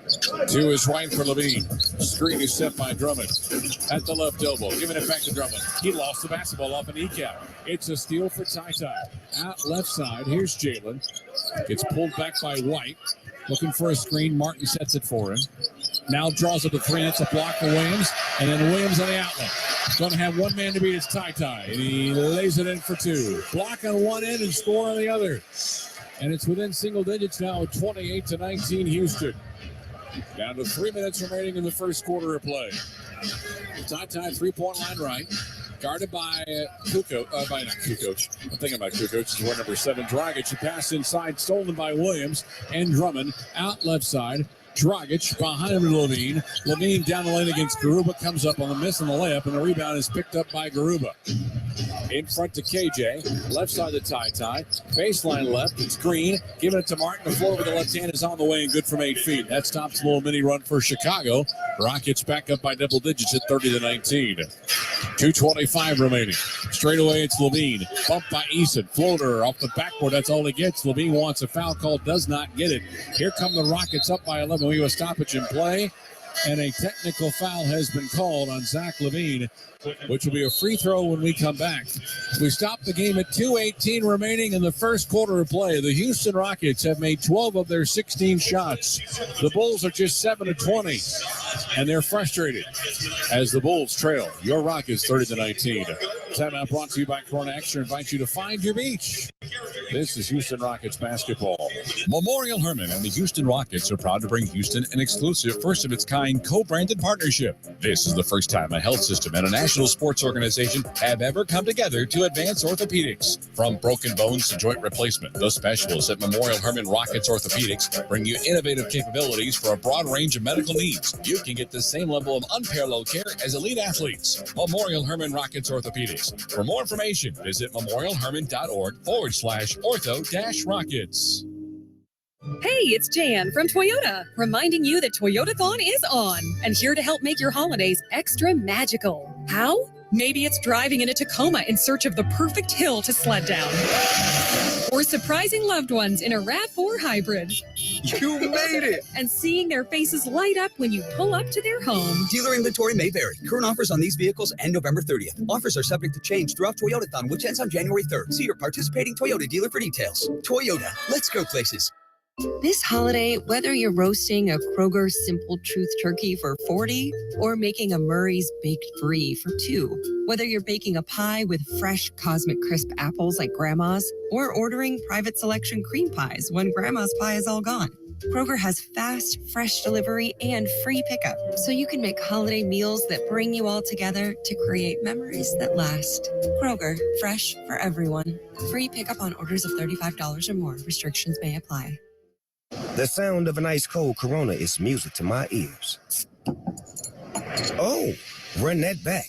to his right for Levine. Screen is set by Drummond at the left elbow, giving it back to Drummond. He lost the basketball off an E-cap. It's a steal for Ty. Out left side, here's Jalen. Gets pulled back by White. Looking for a screen. Martin sets it for him. Now draws up the 3. That's a block for Williams. And then Williams on the outlet. Going to have one man to beat. It's Ty. And he lays it in for 2. Block on one end and score on the other. And it's within single digits now, 28-19 Houston. Down to 3 minutes remaining in the first quarter of play. Ty 3-point line right. Guarded by Kukoc. Not Kukoc. I'm thinking about Kukoc. This is where number 7, Dragic. A pass inside, stolen by Williams and Drummond. Out left side. Dragic behind him to Levine. Levine down the lane against Garuba. Comes up on the miss on the layup, and the rebound is picked up by Garuba. In front to KJ. Left side to Ty. Baseline left. It's Green. Giving it to Martin. The floor with the left hand is on the way and good from 8 feet. That stops a little mini run for Chicago. Rockets back up by double digits at 30-19. 2:25 remaining. Straight away, it's Levine. Bumped by Eason. Floater off the backboard. That's all he gets. Levine wants a foul call. Does not get it. Here come the Rockets up by 11. We have a stoppage in play. And a technical foul has been called on Zach LaVine, which will be a free throw when we come back. We stop the game at 2:18 remaining in the first quarter of play. The Houston Rockets have made 12 of their 16 shots. The Bulls are just 7 of 20, and they're frustrated as the Bulls trail your Rockets 30-19. Timeout brought to you by Corona Extra. Invite you to find your beach. This is Houston Rockets basketball. Memorial Hermann and the Houston Rockets are proud to bring Houston an exclusive, first-of-its-kind co-branded partnership. This is the first time a health system and a national sports organization have ever come together to advance orthopedics. From broken bones to joint replacement, the specialists at Memorial Hermann Rockets Orthopedics bring you innovative capabilities for a broad range of medical needs. You can get the same level of unparalleled care as elite athletes. Memorial Hermann Rockets Orthopedics. For more information, visit memorialhermann.org/ortho-rockets. Hey, it's Jan from Toyota, reminding you that Toyotathon is on and here to help make your holidays extra magical. How? Maybe it's driving in a Tacoma in search of the perfect hill to sled down. Or surprising loved ones in a RAV4 hybrid. You made it! And seeing their faces light up when you pull up to their home. Dealer inventory may vary. Current offers on these vehicles end November 30th. Offers are subject to change throughout Toyotathon, which ends on January 3rd. See your participating Toyota dealer for details. Toyota, let's go places. This holiday, whether you're roasting a Kroger Simple Truth turkey for 40 or making a Murray's Baked Brie for 2, whether you're baking a pie with fresh Cosmic Crisp apples like Grandma's or ordering private selection cream pies when Grandma's pie is all gone, Kroger has fast, fresh delivery and free pickup, so you can make holiday meals that bring you all together to create memories that last. Kroger, fresh for everyone. Free pickup on orders of $35 or more. Restrictions may apply. The sound of an ice cold Corona is music to my ears. Oh, run that back.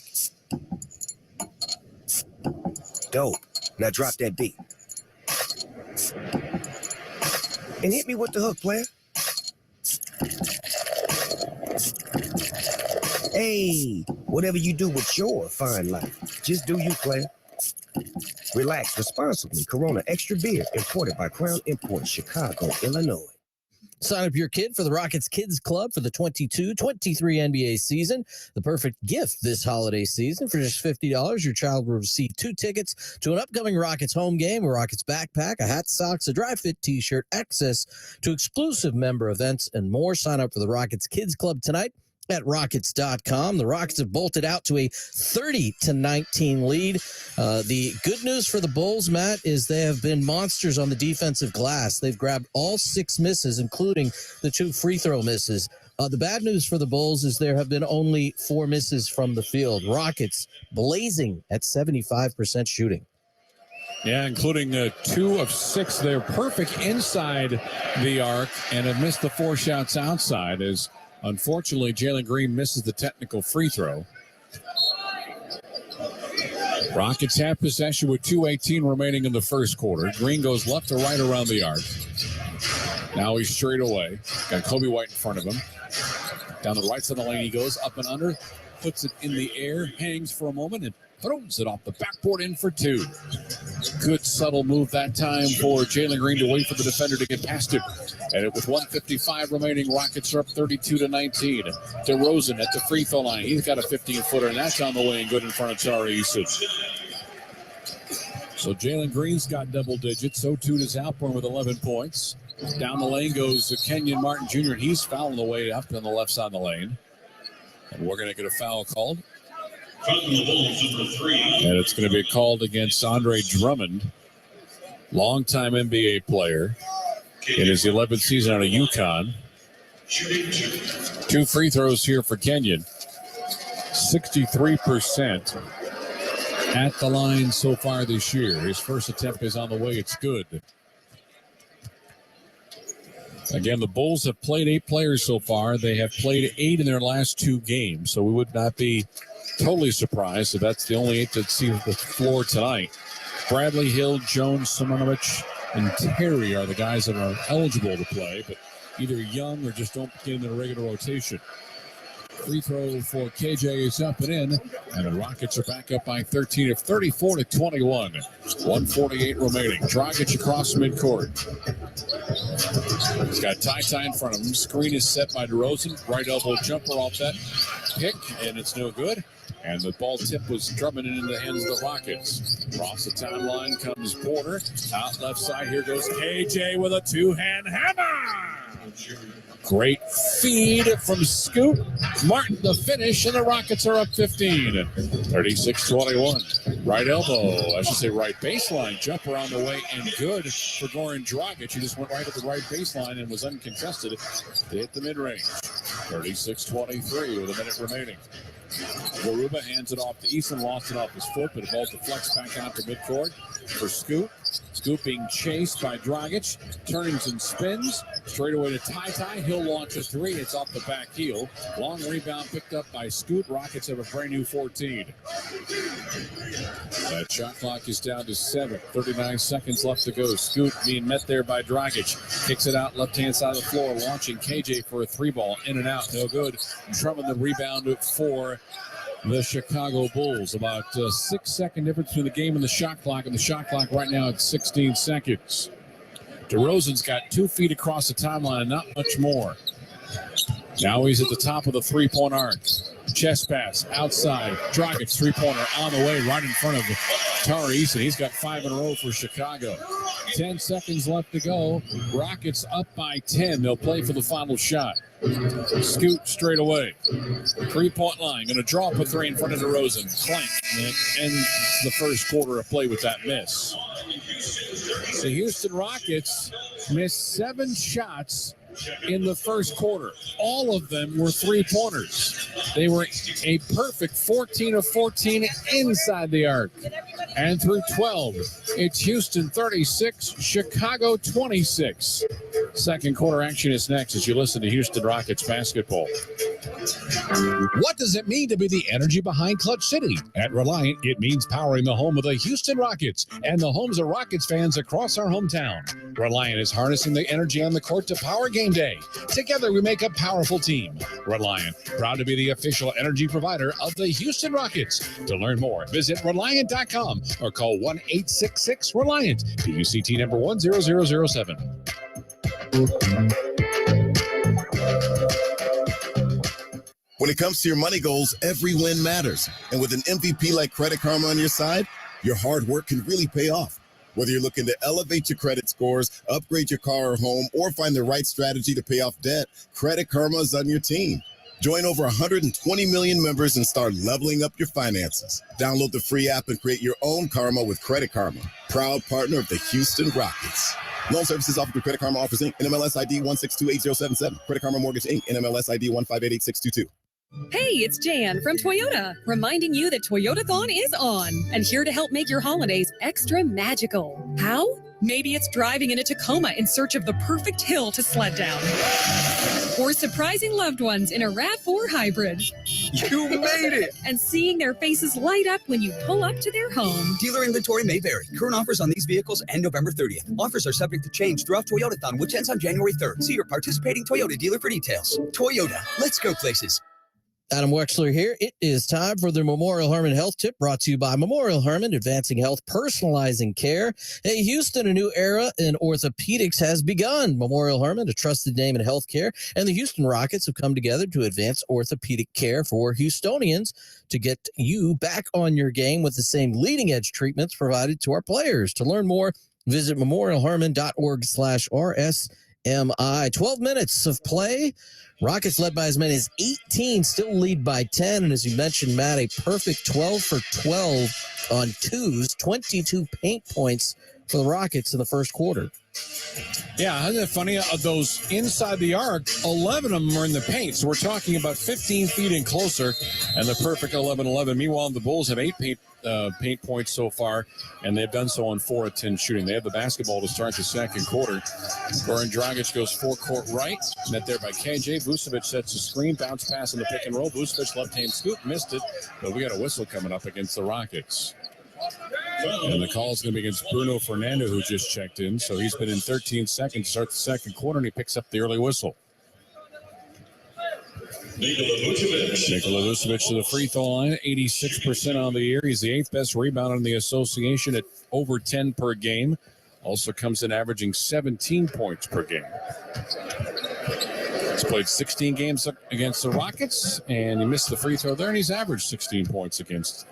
Dope. Now drop that beat. And hit me with the hook, player. Hey, whatever you do with your fine life, just do you, player. Relax responsibly. Corona Extra Beer, imported by Crown Imports, Chicago, Illinois. Sign up your kid for the Rockets Kids Club for the 22-23 NBA season. The perfect gift this holiday season. For just $50, your child will receive 2 tickets to an upcoming Rockets home game, a Rockets backpack, a hat, socks, a dry fit t-shirt, access to exclusive member events, and more. Sign up for the Rockets Kids Club tonight at Rockets.com. The Rockets have bolted out to a 30-19 lead. The good news for the Bulls, Matt, is they have been monsters on the defensive glass. They've grabbed all 6 misses, including the 2 free throw misses. The bad news for the Bulls is there have been only 4 misses from the field. Rockets blazing at 75% shooting. Yeah, including 2 of 6. They're perfect inside the arc and have missed the 4 shots outside, as unfortunately Jalen Green misses the technical free throw. Rockets have possession with 2:18 remaining in the first quarter. Green goes left to right around the arc. Now he's straight away. Got Kobe White in front of him. Down the right side of the lane he goes, up and under, puts it in the air, hangs for a moment, and throws it off the backboard in for 2. Good subtle move that time for Jalen Green to wait for the defender to get past him. And with 1:55 remaining, Rockets are up 32-19. DeRozan at the free throw line. He's got a 15-footer, and that's on the way and good in front of Tari Eason. So Jalen Green's got double digits. So too does Alcorn with 11 points. Down the lane goes Kenyon Martin Jr., and he's fouling the way up on the left side of the lane. And we're going to get a foul called. And it's going to be called against Andre Drummond, longtime NBA player in his 11th season out of UConn. 2 free throws here for Kenyon. 63% at the line so far this year. His first attempt is on the way. It's good. Again, the Bulls have played 8 players so far. They have played 8 in their last 2 games, so we would not be totally surprised if that's the only 8 that see the floor tonight. Bradley, Hill, Jones, Simonovic, and Terry are the guys that are eligible to play, but either young or just don't get in the regular rotation. Free throw for KJ is up and in, and the Rockets are back up by 13 of 34-21. 1:48 remaining. Dragic across midcourt. He's got Ty in front of him. Screen is set by DeRozan. Right elbow jumper off that pick, and it's no good. And the ball tip was Drummond into the hands of the Rockets. Across the timeline comes Porter. Out left side, here goes KJ with a 2-hand hammer. Great feed from Scoot. Martin the finish, and the Rockets are up 15. 36-21. Right elbow, I should say right baseline. Jumper on the way and good for Goran Dragic. He just went right at the right baseline and was uncontested. They hit the mid-range. 36-23 with a minute remaining. Garuba hands it off to Eason, lost it off his foot, but the ball deflects back out to midcourt for Scoot. Scoot being chased by Dragic, turns and spins, straight away to Ty. He'll launch a three. It's off the back heel. Long rebound picked up by Scoot. Rockets have a brand new 14. That shot clock is down to 7. 39 seconds left to go. Scoot being met there by Dragic. Kicks it out left-hand side of the floor, launching KJ for a three ball. In and out, no good. Drummond the rebound for the Chicago Bulls. About a 6-second difference between the game and the shot clock right now at 16 seconds. DeRozan's got 2 feet across the timeline, not much more. Now he's at the top of the three-point arc. Chest pass outside. Dragic three-pointer on the way right in front of Tari Eason. He's got 5 in a row for Chicago. 10 seconds left to go. Rockets up by 10. They'll play for the final shot. Scoot straight away. 3-point line. Going to draw up a three in front of DeRozan. Clank. And it ends the first quarter of play with that miss. The Houston Rockets missed 7 shots in the first quarter. All of them were three-pointers. They were a perfect 14 of 14 inside the arc. And through 12, it's Houston 36, Chicago 26. Second quarter action is next as you listen to Houston Rockets basketball. What does it mean to be the energy behind Clutch City? At Reliant, it means powering the home of the Houston Rockets and the homes of Rockets fans across our hometown. Reliant is harnessing the energy on the court to power game day. Together, we make a powerful team. Reliant, proud to be the official energy provider of the Houston Rockets. To learn more, visit Reliant.com or call 1-866-RELIANT. PUCT number 10007. When it comes to your money goals, every win matters. And with an MVP like Credit Karma on your side, your hard work can really pay off. Whether you're looking to elevate your credit scores, upgrade your car or home, or find the right strategy to pay off debt, Credit Karma is on your team. Join over 120 million members and start leveling up your finances. Download the free app and create your own Karma with Credit Karma, proud partner of the Houston Rockets. Loan services offered through Credit Karma Offers Inc. NMLS ID 1628077. Credit Karma Mortgage Inc. NMLS ID 1588622. Hey, it's Jan from Toyota, reminding you that Toyotathon is on and here to help make your holidays extra magical. How? Maybe it's driving into Tacoma in search of the perfect hill to sled down. Or surprising loved ones in a RAV4 hybrid. You made it! And seeing their faces light up when you pull up to their home. Dealer inventory may vary. Current offers on these vehicles end November 30th. Offers are subject to change throughout Toyotathon, which ends on January 3rd. See your participating Toyota dealer for details. Toyota, let's go places. Adam Wexler here. It is time for the Memorial Hermann Health Tip, brought to you by Memorial Hermann, advancing health, personalizing care. Hey, Houston, a new era in orthopedics has begun. Memorial Hermann, a trusted name in healthcare, and the Houston Rockets have come together to advance orthopedic care for Houstonians to get you back on your game with the same leading-edge treatments provided to our players. To learn more, visit memorialhermann.org/RSMI. 12 minutes of play. Rockets led by as many as 18, still lead by 10. And as you mentioned, Matt, a perfect 12 for 12 on twos, 22 paint points for the Rockets in the first quarter. Yeah, isn't it funny? Of those inside the arc, 11 of them are in the paint. So we're talking about 15 feet and closer, and the perfect 11-11. Meanwhile, the Bulls have 8 paint points so far, and they've done so on 4 of 10 shooting. They have the basketball to start the second quarter. Goran Dragic goes forecourt right, met there by KJ. Vucevic sets a screen, bounce pass in the pick and roll. Vucevic left-hand scoop, missed it, but we got a whistle coming up against the Rockets. And the call is going to be against Bruno Fernando, who just checked in. So he's been in 13 seconds to start the second quarter, and he picks up the early whistle. Nikola Vucevic to the free throw line, 86% on the year. He's the 8th best rebounder in the association at over 10 per game. Also comes in averaging 17 points per game. He's played 16 games against the Rockets, and he missed the free throw there, and he's averaged 16 points against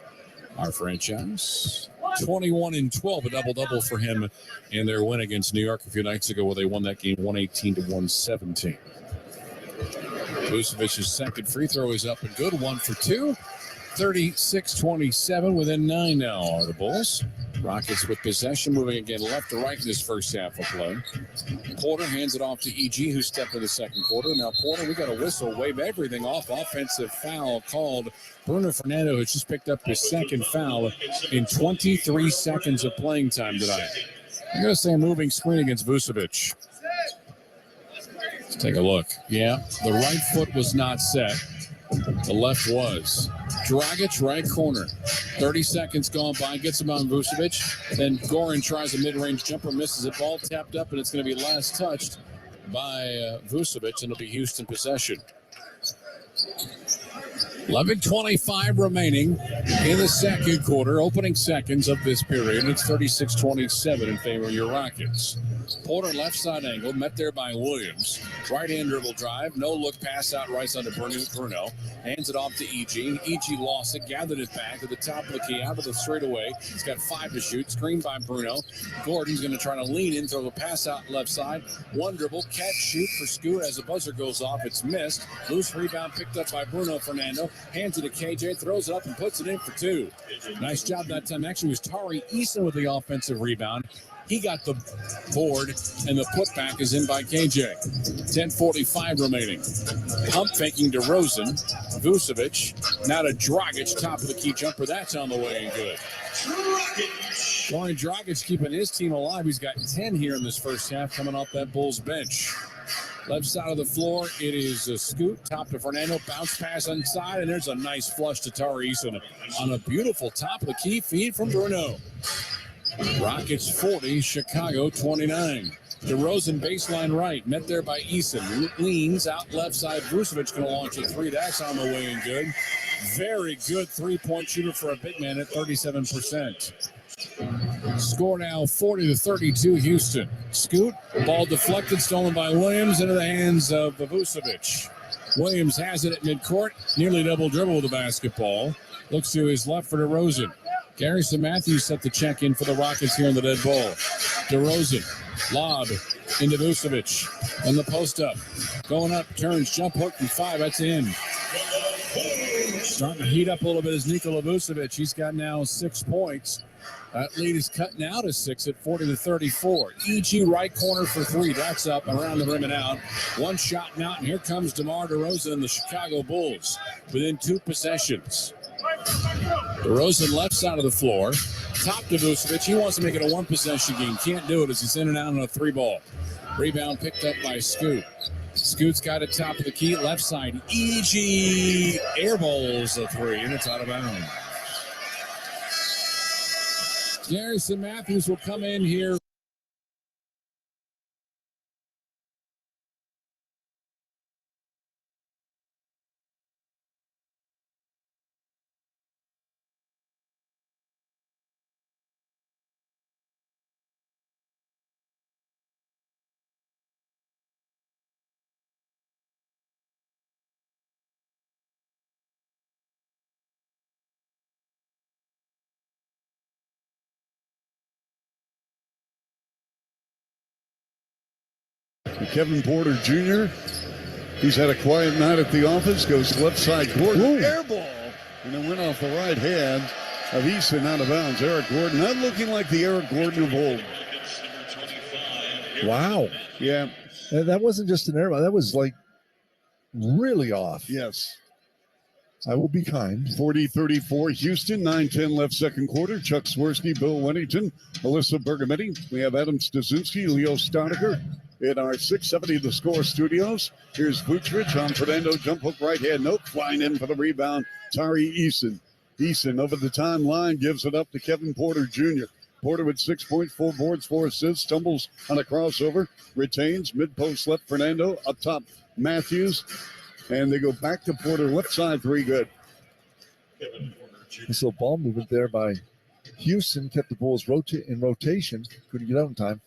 our franchise. 21-12, a double-double for him in their win against New York a few nights ago, where they won that game 118-117. Vucevic's second free throw is up and good. 1 for 2. 36-27. Within 9 now are the Bulls. Rockets with possession, moving again left to right in this first half of play. Porter hands it off to E.G., who stepped in the second quarter. Now, Porter, we got a whistle, wave everything off. Offensive foul called. Bruno Fernando has just picked up his second foul in 23 seconds of playing time tonight. I'm going to say a moving screen against Vucevic. Let's take a look. Yeah, the right foot was not set. The left was. Dragic, right corner. 30 seconds gone by. Gets him on Vucevic. Then Goran tries a mid-range jumper, misses it. Ball tapped up, and it's going to be last touched by Vucevic, and it'll be Houston possession. 11:25 remaining in the second quarter, opening seconds of this period. It's 36-27 in favor of your Rockets. Porter left side angle, met there by Williams. Right-hand dribble drive, no look pass out right side to Bruno. Hands it off to E.G. E.G. lost it, gathered it back to the top of the key, out of the straightaway. He's got 5 to shoot, screened by Bruno. Gordon's going to try to lean in, throw the pass out left side. One dribble, catch, shoot for Scoot. As the buzzer goes off, it's missed. Loose rebound picked up by Bruno Fernando. Hands it to KJ, throws it up and puts it in for 2. Nice job that time. Actually, it was Tari Eason with the offensive rebound. He got the board, and the putback is in by KJ. 10:45 remaining. Pump faking DeRozan. Vucevic. Now to Dragic, top of the key jumper. That's on the way and good. Goran Dragic keeping his team alive. He's got 10 here in this first half coming off that Bulls bench. Left side of the floor, it is a Scoot, top to Fernando, bounce pass inside, and there's a nice flush to Tari Eason on a beautiful top of the key feed from Bruno. Rockets 40, Chicago 29. DeRozan baseline right, met there by Eason. Leans out left side. Vucevic going to launch a 3. That's on the way and good. Very good three-point shooter for a big man at 37%. Score now 40-32 Houston. Scoot, ball deflected, stolen by Williams into the hands of Vucevic. Williams has it at midcourt, nearly double dribble with the basketball. Looks to his left for DeRozan. Garrison Matthews set the check in for the Rockets here in the dead ball. DeRozan, lob into Vucevic. And the post up. Going up, turns, jump hook from 5. That's in. Starting to heat up a little bit is Nikola Vucevic. He's got now 6 points. That lead is cut now to 6 at 40-34. E.G. right corner for 3. That's up around the rim and out. One shot and out, and here comes DeMar DeRozan and the Chicago Bulls within 2 possessions. DeRozan left side of the floor. Top to Vucevic. He wants to make it a 1-possession game. Can't do it as he's in and out on a 3-ball. Rebound picked up by Scoot. Scoot's got it top of the key, left side. E.G. airballs a 3, and it's out of bounds. Garrison Matthews will come in here. Kevin Porter Jr., he's had a quiet night at the office, goes left side, Gordon, air ball, and it went off the right hand of Easton out of bounds. Eric Gordon, not looking like the Eric Gordon of old. Wow. Yeah. And that wasn't just an air ball, that was like really off. Yes. I will be kind. 40-34 Houston, 9-10 left second quarter. Chuck Swirsky, Bill Wennington, Melissa Bergametti. We have Adam Stasinski, Leo Stoniker in our 670 The Score studios. Here's Vucevic on Fernando, jump hook right hand, nope, flying in for the rebound, Tari Eason. Eason over the timeline, gives it up to Kevin Porter Jr. Porter with 6 points, 4 boards, 4 assists, stumbles on a crossover, retains, mid-post left Fernando, up top Matthews, and they go back to Porter, left side 3, good. So ball movement there by Houston, kept the Bulls in rotation, couldn't get out in time.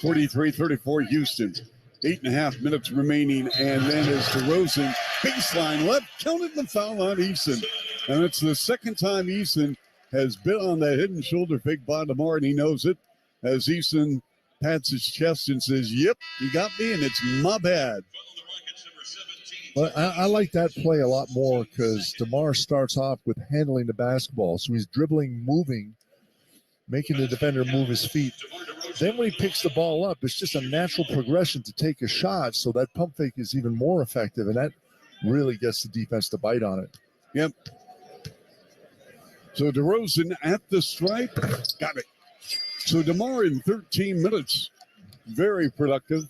43-34 Houston. 8.5 minutes remaining, and then as DeRozan baseline left, counted the foul on Eason. And it's the second time Eason has been on that hidden shoulder fake by DeMar, and he knows it. As Eason pats his chest and says, yep, you got me, and it's my bad. Well, I like that play a lot more because DeMar starts off with handling the basketball. So he's dribbling, moving, making the defender move his feet. Then when he picks the ball up, it's just a natural progression to take a shot. So that pump fake is even more effective, and that really gets the defense to bite on it. Yep. So DeRozan at the stripe. Got it. So DeMar in 13 minutes. Very productive.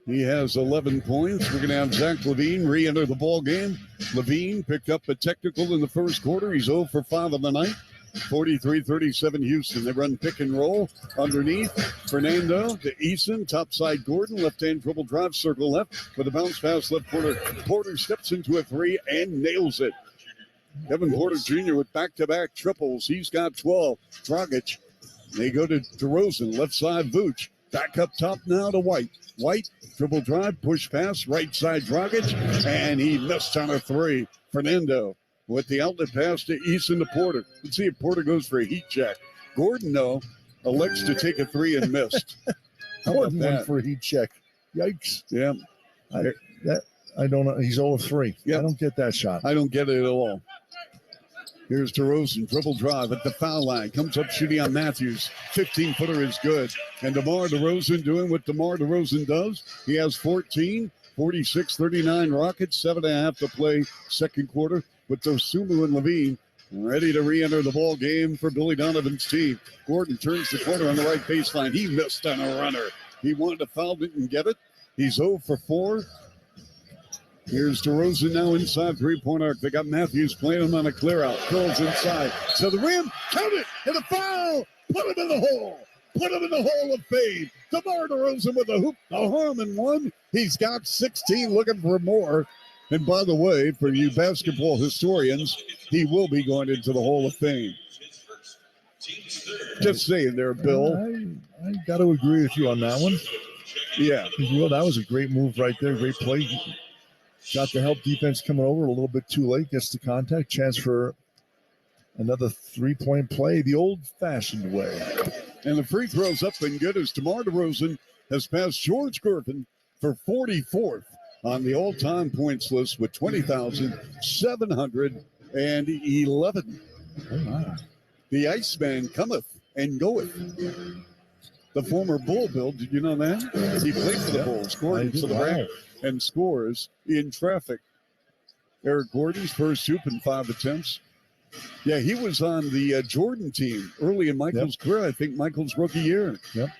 He has 11 points. We're going to have Zach LaVine re-enter the ball game. LaVine picked up a technical in the first quarter. He's 0 for 5 on the night. 43-37 Houston. They run pick and roll underneath. Fernando to Eason. Top side Gordon. Left-hand dribble drive. Circle left with a bounce pass left corner. Porter steps into a three and nails it. Kevin Porter Jr. with back-to-back triples. He's got 12. Dragic. They go to DeRozan. Left side Vooch. Back up top now to White. White, dribble drive, push pass, right side Dragic, and he missed on a three. Fernando with the outlet pass to Eason to Porter. Let's see if Porter goes for a heat check. Gordon, though, elects to take a three and missed. Gordon went for a heat check. Yikes. Yeah. I don't know. He's 0 3. Yeah. I don't get that shot. I don't get it at all. Here's DeRozan, dribble drive at the foul line. Comes up shooting on Matthews. 15-footer is good. And DeMar DeRozan doing what DeMar DeRozan does. He has 14, 46-39 Rockets, 7.5 to play second quarter with Dosunmu and LaVine ready to re-enter the ball game for Billy Donovan's team. Gordon turns the corner on the right baseline. He missed on a runner. He wanted to foul, didn't get it. He's 0 for 4. Here's DeRozan now inside three-point arc. They got Matthews playing him on a clear-out. Curls inside. To the rim. Count it. And a foul. Put him in the hole. Put him in the hole of fame. DeMar DeRozan with a hoop. A harm and one. He's got 16, looking for more. And by the way, for you basketball historians, he will be going into the Hall of Fame. Just saying there, Bill. I got to agree with you on that one. Yeah. Well, that was a great move right there. Great play. Got the help defense coming over a little bit too late. Gets the contact. Chance for another three-point play the old-fashioned way. And the free throw's up and good as DeMar DeRozan has passed George Gervin for 44th on the all-time points list with 20,711. Oh, my. The Iceman cometh and goeth. The former Bull, Bill, did you know that? He played for the Bulls, scored for the Rams, and scores in traffic. Eric Gordon's first hoop in 5 attempts. Yeah, he was on the Jordan team early in Michael's career. I think Michael's rookie year. Yep.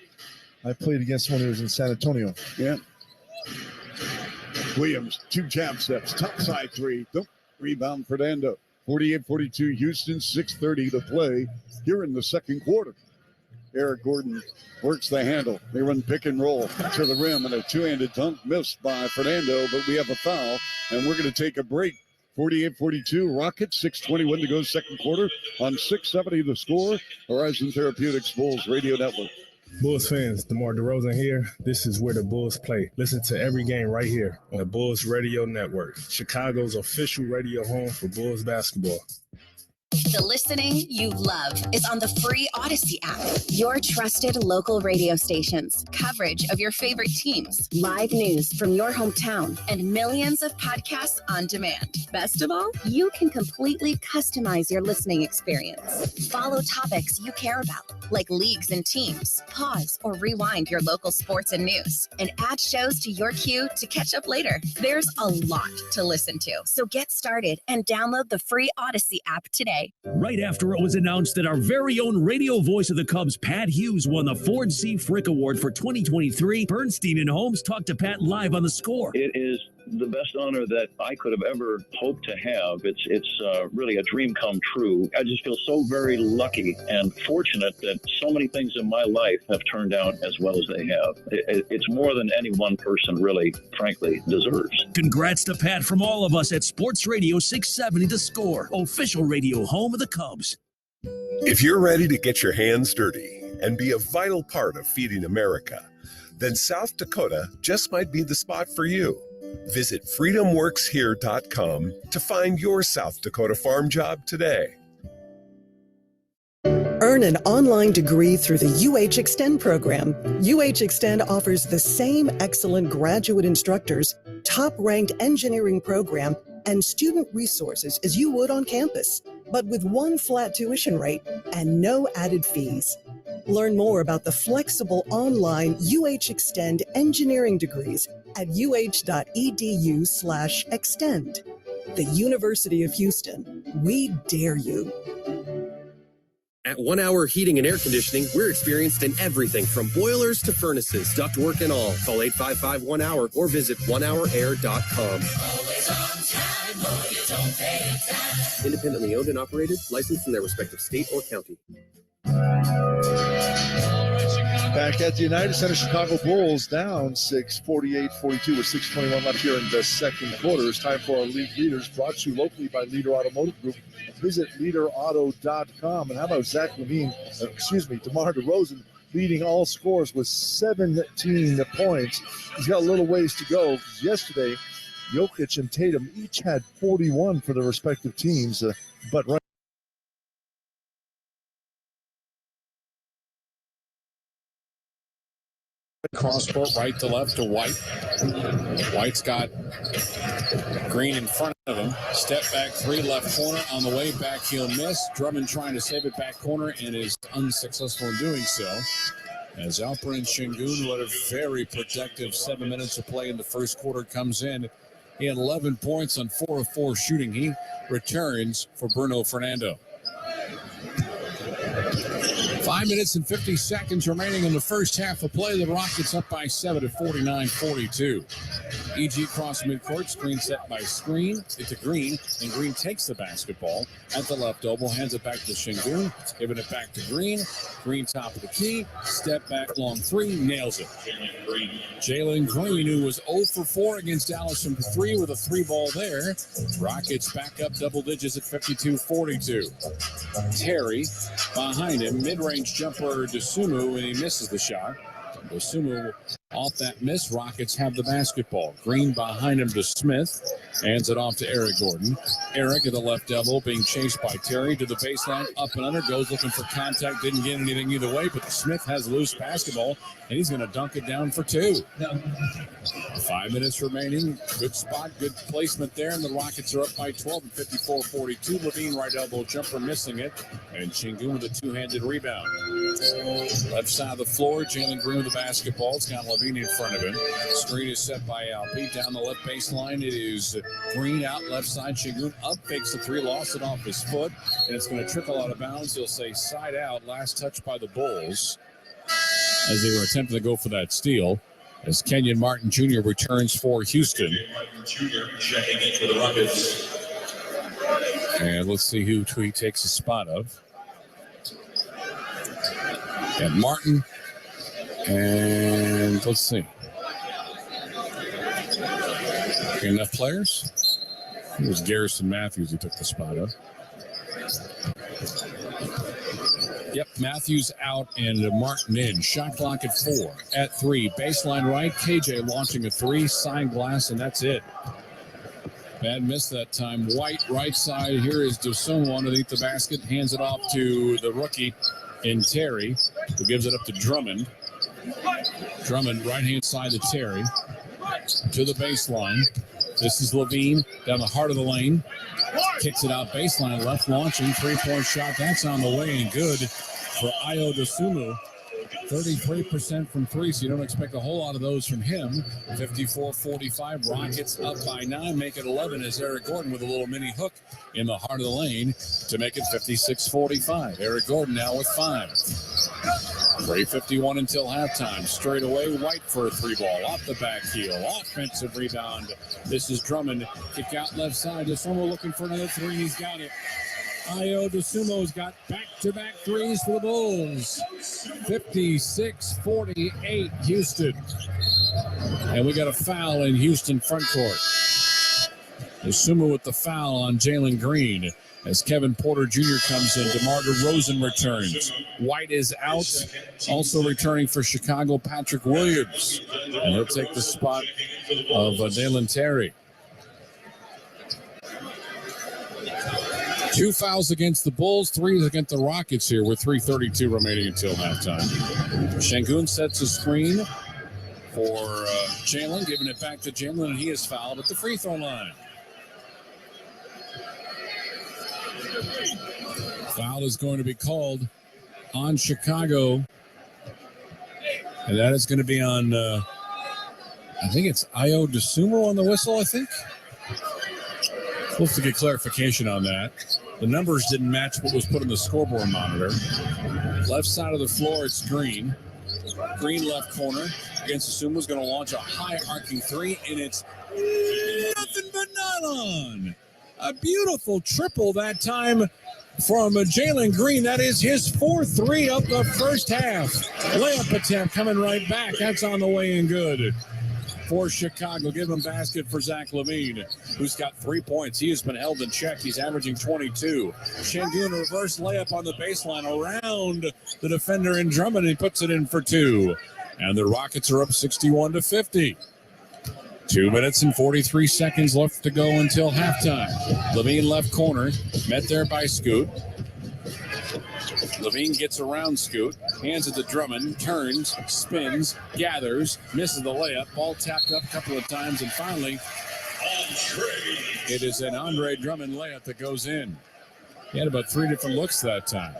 I played against him when he was in San Antonio. Yeah. Williams, 2 jab steps, top side three. Don't rebound Fernando. 48-42 Houston, 6:30 to play here in the second quarter. Eric Gordon works the handle. They run pick and roll to the rim, and a two-handed dunk missed by Fernando, but we have a foul, and we're going to take a break. 48-42 Rockets, 6:21 to go second quarter on 670 the score. Horizon Therapeutics Bulls Radio Network. Bulls fans, DeMar DeRozan here. This is where the Bulls play. Listen to every game right here on the Bulls Radio Network, Chicago's official radio home for Bulls basketball. The listening you love is on the free Odyssey app. Your trusted local radio stations, coverage of your favorite teams, live news from your hometown, and millions of podcasts on demand. Best of all, you can completely customize your listening experience. Follow topics you care about, like leagues and teams. Pause or rewind your local sports and news, and add shows to your queue to catch up later. There's a lot to listen to, so get started and download the free Odyssey app today. Right after it was announced that our very own radio voice of the Cubs, Pat Hughes, won the Ford C. Frick Award for 2023, Bernstein and Holmes talked to Pat live on The Score. It is the best honor that I could have ever hoped to have. It's really a dream come true. I just feel so very lucky and fortunate that so many things in my life have turned out as well as they have. It's more than any one person really, frankly, deserves. Congrats to Pat from all of us at Sports Radio 670 The Score, official radio home of the Cubs. If you're ready to get your hands dirty and be a vital part of feeding America, then South Dakota just might be the spot for you. Visit freedomworkshere.com to find your South Dakota farm job today. Earn an online degree through the UH Extend program. UH Extend offers the same excellent graduate instructors, top-ranked engineering program, and student resources as you would on campus, but with one flat tuition rate and no added fees. Learn more about the flexible online UH Extend engineering degrees at uh.edu/extend. The University of Houston, we dare you. At 1 Hour Heating and Air Conditioning, we're experienced in everything from boilers to furnaces, ductwork and all. Call 855-1HOUR or visit onehourair.com. Independently owned and operated, licensed in their respective state or county. Back at the United Center, Chicago Bulls down 6-48-42 with 6:21 left here in the second quarter. It's time for our league leaders, brought to you locally by Leader Automotive Group. Visit leaderauto.com. And how about DeMar DeRozan leading all scores with 17 points. He's got a little ways to go. Yesterday, Jokic and Tatum each had 41 for their respective teams, but right Cross court, right to left to White. White's got Green in front of him. Step back three, left corner. On the way back, he'll miss. Drummond trying to save it back corner and is unsuccessful in doing so. As Alperen Şengün, who had a very productive 7 minutes of play in the first quarter, comes in. He had 11 points on 4 of 4 shooting. He returns for Bruno Fernando. 5 minutes and 50 seconds remaining in the first half of play. The Rockets up by 7 at 49-42. EG cross midcourt, screen set by Screen. It's a Green, and Green takes the basketball at the left elbow, hands it back to Şengün, giving it back to Green. Green top of the key, step back long three, nails it. Jalen Green, who was 0 for 4 against Dallas from 3 with a 3-ball there. Rockets back up double digits at 52-42. Terry behind him, mid-range jumper Dosunmu, and he misses the shot. Dosunmu off that miss. Rockets have the basketball. Green behind him to Smith. Hands it off to Eric Gordon. Eric at the left elbow being chased by Terry to the baseline. Up and under. Goes looking for contact. Didn't get anything either way, but Smith has loose basketball, and he's going to dunk it down for 2. 5 minutes remaining. Good spot. Good placement there, and the Rockets are up by 12 at 54-42. Levine right elbow jumper missing it, and Şengün with a two-handed rebound. Left side of the floor. Jalen Green with the basketball. It's got Levine in front of him. Screen is set by Alpi. Down the left baseline, it is Green out left side. Şengün up, fakes the three, lost it off his foot, and it's going to trickle out of bounds. He'll say side out. Last touch by the Bulls as they were attempting to go for that steal. As Kenyon Martin Jr. returns for Houston. Martin Jr. checking in for the Rockets. And let's see who he takes the spot of. And Martin. And let's see. Enough players? It was Garrison Matthews who took the spot of. Yep, Matthews out and Martin in. Shot clock at 4. At 3. Baseline right. KJ launching a 3. Sign glass, and that's it. Bad miss that time. White right side. Here is Dosunmu underneath the basket. Hands it off to the rookie in Terry, who gives it up to Drummond. Drummond right-hand side to Terry. To the baseline. This is Levine down the heart of the lane. Kicks it out baseline left, launching. 3-point shot. That's on the way and good for Ayo Dosunmu. 33% from 3, so you don't expect a whole lot of those from him. 54-45. Rockets up by 9, make it 11 as Eric Gordon with a little mini hook in the heart of the lane to make it 56-45. Eric Gordon now with 5. 3:51 until halftime. Straight away, White for a 3-ball. Off the back heel. Offensive rebound. This is Drummond. Kick out left side. Dosunmu looking for another 3. He's got it. Ayo Dosunmu's got back-to-back 3s for the Bulls. 56-48 Houston. And we got a foul in Houston front court. Dosunmu with the foul on Jalen Green. As Kevin Porter Jr. comes in, DeMar DeRozan returns. White is out. Also returning for Chicago, Patrick Williams. And he'll take the spot of Dalen Terry. 2 fouls against the Bulls, 3 against the Rockets here with 3:32 remaining until halftime. Şengün sets a screen for Jalen, giving it back to Jalen, and he is fouled at the free throw line. Foul is going to be called on Chicago, and that is going to be on, I think it's Ayo Dosunmu on the whistle, I think. We'll have to get clarification on that. The numbers didn't match what was put on the scoreboard monitor. Left side of the floor, it's Green. Green left corner against Dosunmu is going to launch a high arcing three, and it's nothing but not on. A beautiful triple that time from Jalen Green. That is his 4-3 of the first half. Layup attempt coming right back. That's on the way in good for Chicago. Give him basket for Zach LaVine, who's got 3 points. He has been held in check. He's averaging 22. Şengün reverse layup on the baseline around the defender in Drummond. He puts it in for 2. And the Rockets are up 61-50. 2 minutes and 43 seconds left to go until halftime. LaVine left corner, met there by Scoot. LaVine gets around Scoot, hands it to Drummond, turns, spins, gathers, misses the layup, ball tapped up a couple of times, and finally, it is an Andre Drummond layup that goes in. He had about 3 different looks that time.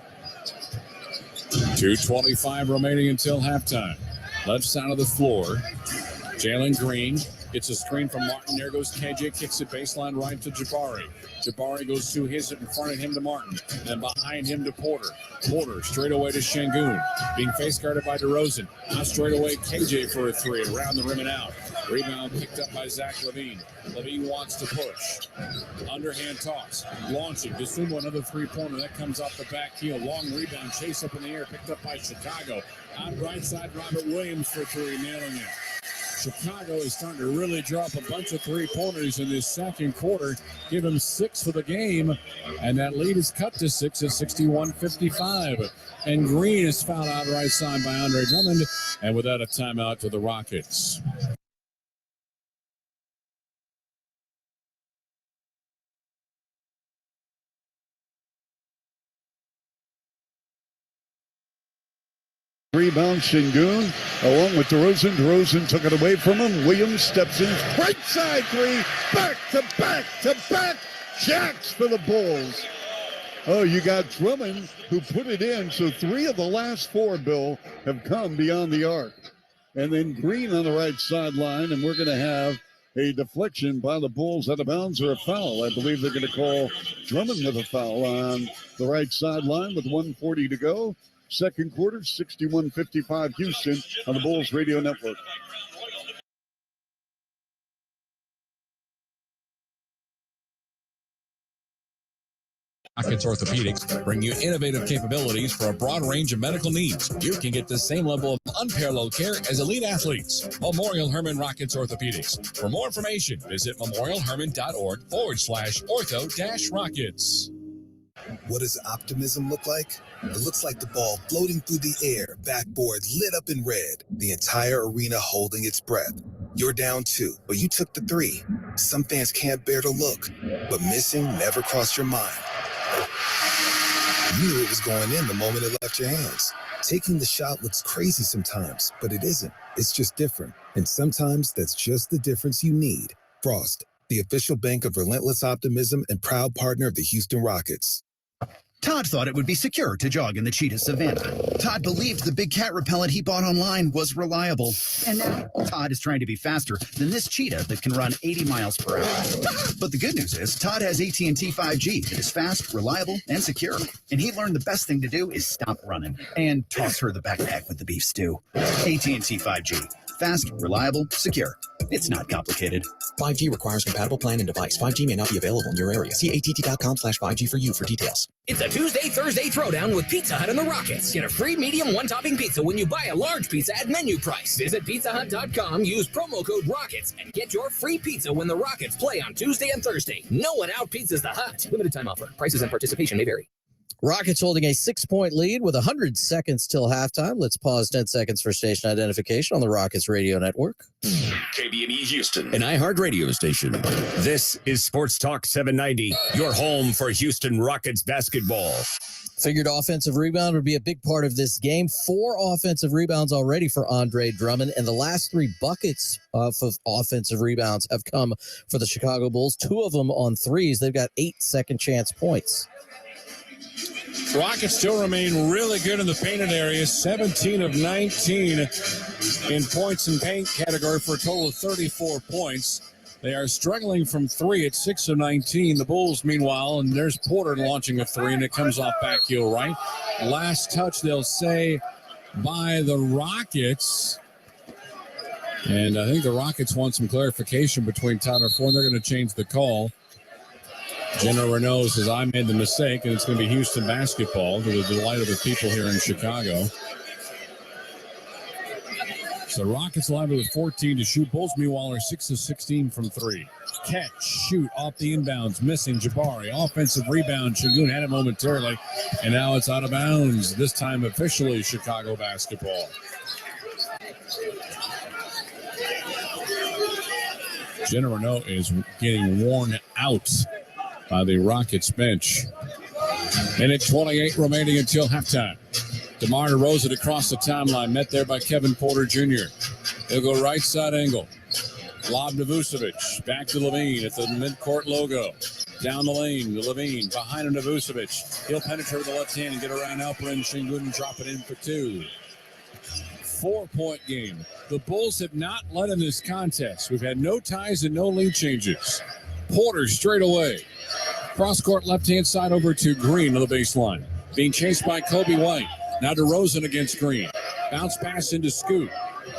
2:25 remaining until halftime. Left side of the floor, Jalen Green gets a screen from Martin. There goes KJ, kicks it baseline right to Jabari. Jabari goes to his in front of him to Martin, and behind him to Porter. Porter straight away to Şengün, being face guarded by DeRozan. Now straight away KJ for a 3, around the rim and out. Rebound picked up by Zach LaVine. LaVine wants to push. Underhand toss, launching. Dosunmu another 3-pointer. That comes off the back heel. Long rebound, chase up in the air, picked up by Chicago. On right side, Robert Williams for 3, nailing it. Chicago is starting to really drop a bunch of 3-pointers in this second quarter. Give them 6 for the game, and that lead is cut to 6 at 61-55. And Green is fouled out right side by Andre Drummond, and without a timeout to the Rockets. Rebound, Şengün, along with DeRozan. DeRozan took it away from him. Williams steps in. Right side 3. Back to back to back. Jacks for the Bulls. Oh, you got Drummond who put it in. So 3 of the last 4, Bill, have come beyond the arc. And then Green on the right sideline. And we're going to have a deflection by the Bulls out of bounds or a foul. I believe they're going to call Drummond with a foul on the right sideline with 1:40 to go. Second quarter, 61-55 Houston on the Bulls Radio Network. Rockets Orthopedics bring you innovative capabilities for a broad range of medical needs. You can get the same level of unparalleled care as elite athletes. Memorial Hermann Rockets Orthopedics. For more information, visit memorialhermann.org/ortho-rockets. What does optimism look like? It looks like the ball floating through the air, backboard lit up in red, the entire arena holding its breath. You're down 2, but you took the 3. Some fans can't bear to look, but missing never crossed your mind. You knew it was going in the moment it left your hands. Taking the shot looks crazy sometimes, but it isn't. It's just different. And sometimes that's just the difference you need. Frost, the official bank of relentless optimism and proud partner of the Houston Rockets. Todd thought it would be secure to jog in the cheetah savanna. Todd believed the big cat repellent he bought online was reliable. And now Todd is trying to be faster than this cheetah that can run 80 miles per hour. But the good news is Todd has AT&T 5G that is fast, reliable, and secure. And he learned the best thing to do is stop running and toss her the backpack with the beef stew. AT&T 5G. Fast, reliable, secure. It's not complicated. 5G requires compatible plan and device. 5G may not be available in your area. See att.com/5G for you for details. It's a Tuesday-Thursday throwdown with Pizza Hut and the Rockets. Get a free medium one-topping pizza when you buy a large pizza at menu price. Visit pizzahut.com, use promo code ROCKETS, and get your free pizza when the Rockets play on Tuesday and Thursday. No one out-pizzas the Hut. Limited time offer. Prices and participation may vary. Rockets holding a 6-point lead with 100 seconds till halftime. Let's pause 10 seconds for station identification on the Rockets Radio Network. KBME Houston, an iHeart radio station. This is Sports Talk 790, your home for Houston Rockets basketball. Figured offensive rebound would be a big part of this game. 4 offensive rebounds already for Andre Drummond, and the last 3 buckets of offensive rebounds have come for the Chicago Bulls. 2 of them on threes. They've got 8 second chance points. Rockets still remain really good in the painted area, 17 of 19 in points and paint category for a total of 34 points. They are struggling from 3 at 6 of 19. The Bulls, meanwhile, and there's Porter launching a 3, and it comes off back heel right. Last touch, they'll say, by the Rockets. And I think the Rockets want some clarification between Tyler Ford. They're going to change the call. General Renault says, I made the mistake, and it's going to be Houston basketball to the delight of the people here in Chicago. So Rockets live with 14 to shoot. Bulls, meanwhile, are 6 of 16 from 3. Catch, shoot, off the inbounds, missing Jabari. Offensive rebound, Şengün had it momentarily, and now it's out of bounds. This time officially Chicago basketball. General Renault is getting worn out by the Rockets bench. Minute 28 remaining until halftime. DeMar DeRozan across the timeline, met there by Kevin Porter Jr. He'll go right side angle. Lob to Vucevic. Back to Levine at the midcourt logo. Down the lane to Levine. Behind him to Vucevic. He'll penetrate with the left hand and get around Alperen Şengün and drop it in for 2. 4-point game. The Bulls have not led in this contest. We've had no ties and no lead changes. Porter straight away. Cross-court left-hand side over to Green on the baseline. Being chased by Kobe White. Now DeRozan against Green. Bounce pass into Scoot.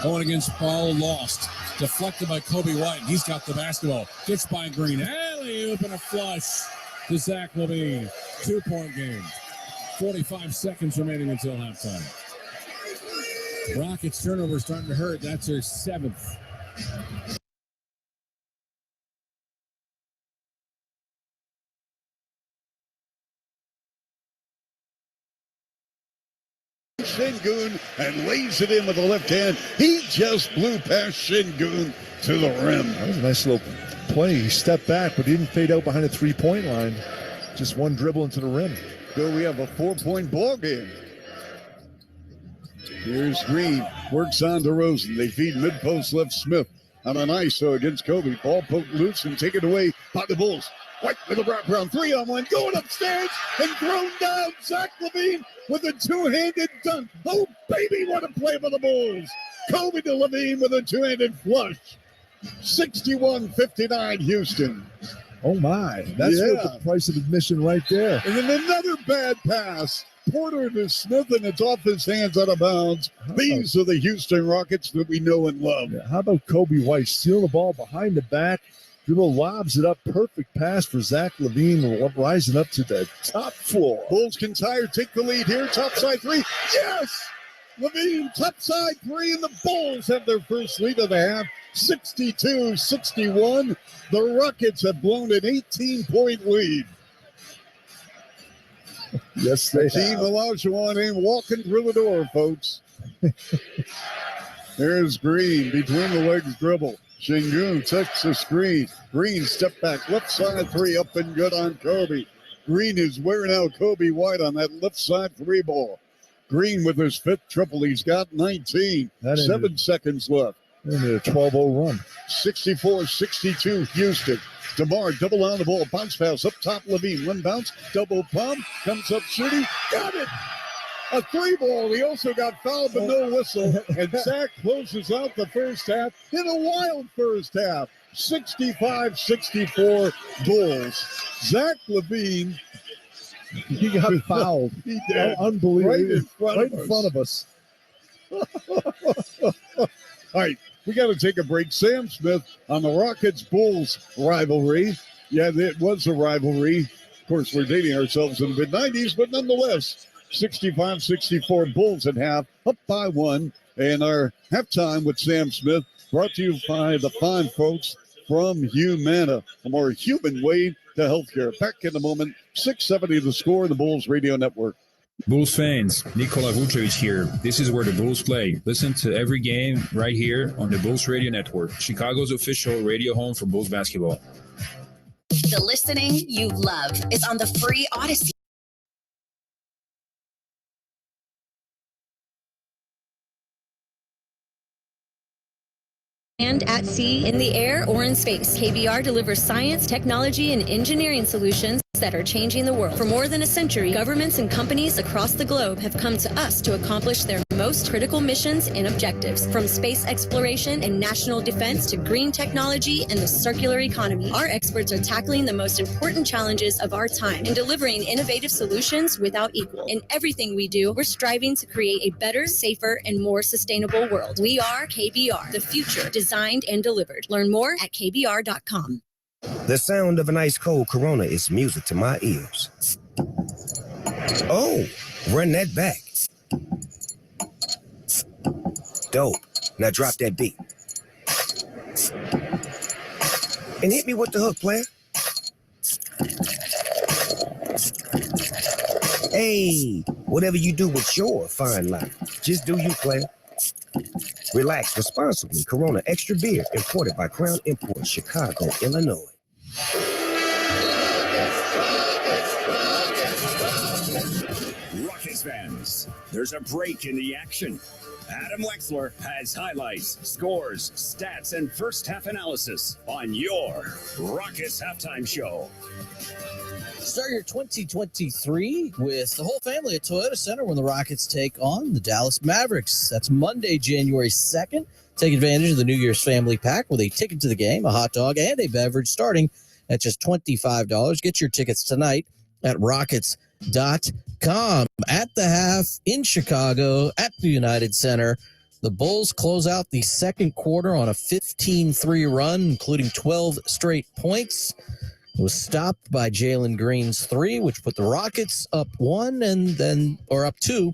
Going against Paul, lost. Deflected by Kobe White. He's got the basketball. Gets by Green. Alley-oop and a flush to Zach LaVine. 2-point game. 45 seconds remaining until halftime. Rockets turnover starting to hurt. That's their 7th. Şengün and lays it in with the left hand. He just blew past Şengün to the rim. That was a nice little play. He stepped back, but didn't fade out behind the 3-point line. Just one dribble into the rim. So we have a 4-point ball game. Here's Green. Works on DeRozan. They feed mid-post left Smith on an ISO against Kobe. Ball poked loose and taken away by the Bulls. White with a wraparound 3-on-1. Going upstairs and thrown down. Zach LaVine with a 2-handed dunk. Oh, baby, what a play for the Bulls. Kobe to LaVine with a 2-handed flush. 61-59 Houston. Oh, my. That's worth the price of admission right there. And then another bad pass. Porter to Smith, and it's off his hands out of bounds. These are the Houston Rockets that we know and love. Yeah, how about Kobe White stealing the ball behind the back? Dribble lobs it up. Perfect pass for Zach LaVine, rising up to the top floor. Bulls can take the lead here. Top side 3. Yes! LaVine, top side 3, and the Bulls have their first lead of the half. 62-61. The Rockets have blown an 18-point lead. Yes, they Team have. Olajuwon ain't walking through the door, folks. There's Green, between the legs dribble. Şengün takes the screen. Green step back, left side 3, up and good on Kobe. Green is wearing out Kobe White on that left side 3 ball. Green with his 5th triple. He's got 19. 7 seconds left. A 12-0 run. 64-62 Houston. DeMar double on the ball. Bounce pass up top. LaVine. One bounce. Double pump. Comes up shooting. Got it. A 3 ball. He also got fouled, but no whistle. And Zach closes out the first half in a wild first half. 65-64 Bulls. Zach LaVine. He got fouled. He did. Unbelievable. Right in front of us. All right. We got to take a break. Sam Smith on the Rockets-Bulls rivalry. Yeah, it was a rivalry. Of course, we're dating ourselves in the mid-90s, but nonetheless, 65-64 Bulls at half, up by 1. And our halftime with Sam Smith brought to you by the fine folks from Humana, a more human way to healthcare. Back in a moment. 670 The Score, the Bulls Radio Network. Bulls fans, Nikola Vucevic here. This is where the Bulls play. Listen to every game right here on the Bulls Radio Network, Chicago's official radio home for Bulls basketball. The listening you love is on the free Odyssey. And at sea, in the air, or in space, KBR delivers science, technology, and engineering solutions that are changing the world. For more than a century, governments and companies across the globe have come to us to accomplish their most critical missions and objectives. From space exploration and national defense to green technology and the circular economy, our experts are tackling the most important challenges of our time and delivering innovative solutions without equal. In everything we do, we're striving to create a better, safer, and more sustainable world. We are KBR, the future designed and delivered. Learn more at kbr.com. The sound of an ice cold Corona is music to my ears. Oh, run that back. Dope. Now drop that beat. And hit me with the hook, player. Hey, whatever you do with your fine life, just do you, player. Relax responsibly. Corona Extra Beer, imported by Crown Imports, Chicago, Illinois. Rockets fans, there's a break in the action. Adam Wexler has highlights, scores, stats, and first half analysis on your Rockets halftime show. Start your 2023 with the whole family at Toyota Center when the Rockets take on the Dallas Mavericks. That's Monday, January 2nd. Take advantage of the New Year's family pack with a ticket to the game, a hot dog, and a beverage starting at just $25. Get your tickets tonight at rockets.com. At the half in Chicago at the United Center, the Bulls close out the second quarter on a 15-3 run, including 12 straight points. It was stopped by Jalen Green's three, which put the Rockets up one up two,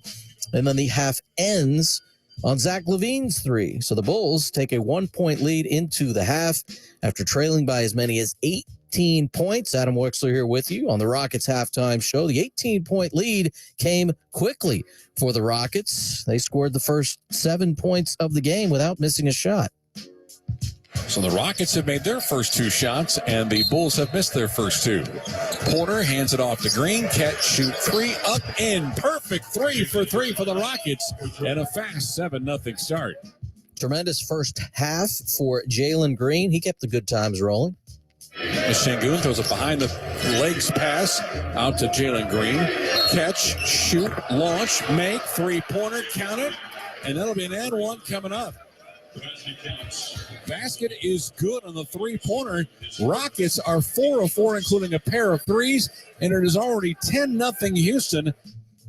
and then the half ends on Zach LaVine's three. So the Bulls take a 1-point lead into the half after trailing by as many as 18 points. Adam Wexler here with you on the Rockets halftime show. The 18-point lead came quickly for the Rockets. They scored the first 7 points of the game without missing a shot. So the Rockets have made their first two shots, and the Bulls have missed their first two. Porter hands it off to Green. Catch, shoot, three, up, in. Perfect 3 for 3 for the Rockets, and a fast 7-0 start. Tremendous first half for Jalen Green. He kept the good times rolling. Şengün throws a behind-the-legs pass out to Jalen Green. Catch, shoot, launch, make, three-pointer, count it, and that'll be an and one coming up. Basket is good on the three-pointer. Rockets are 4 of 4, including a pair of threes, and it is already 10-0 Houston.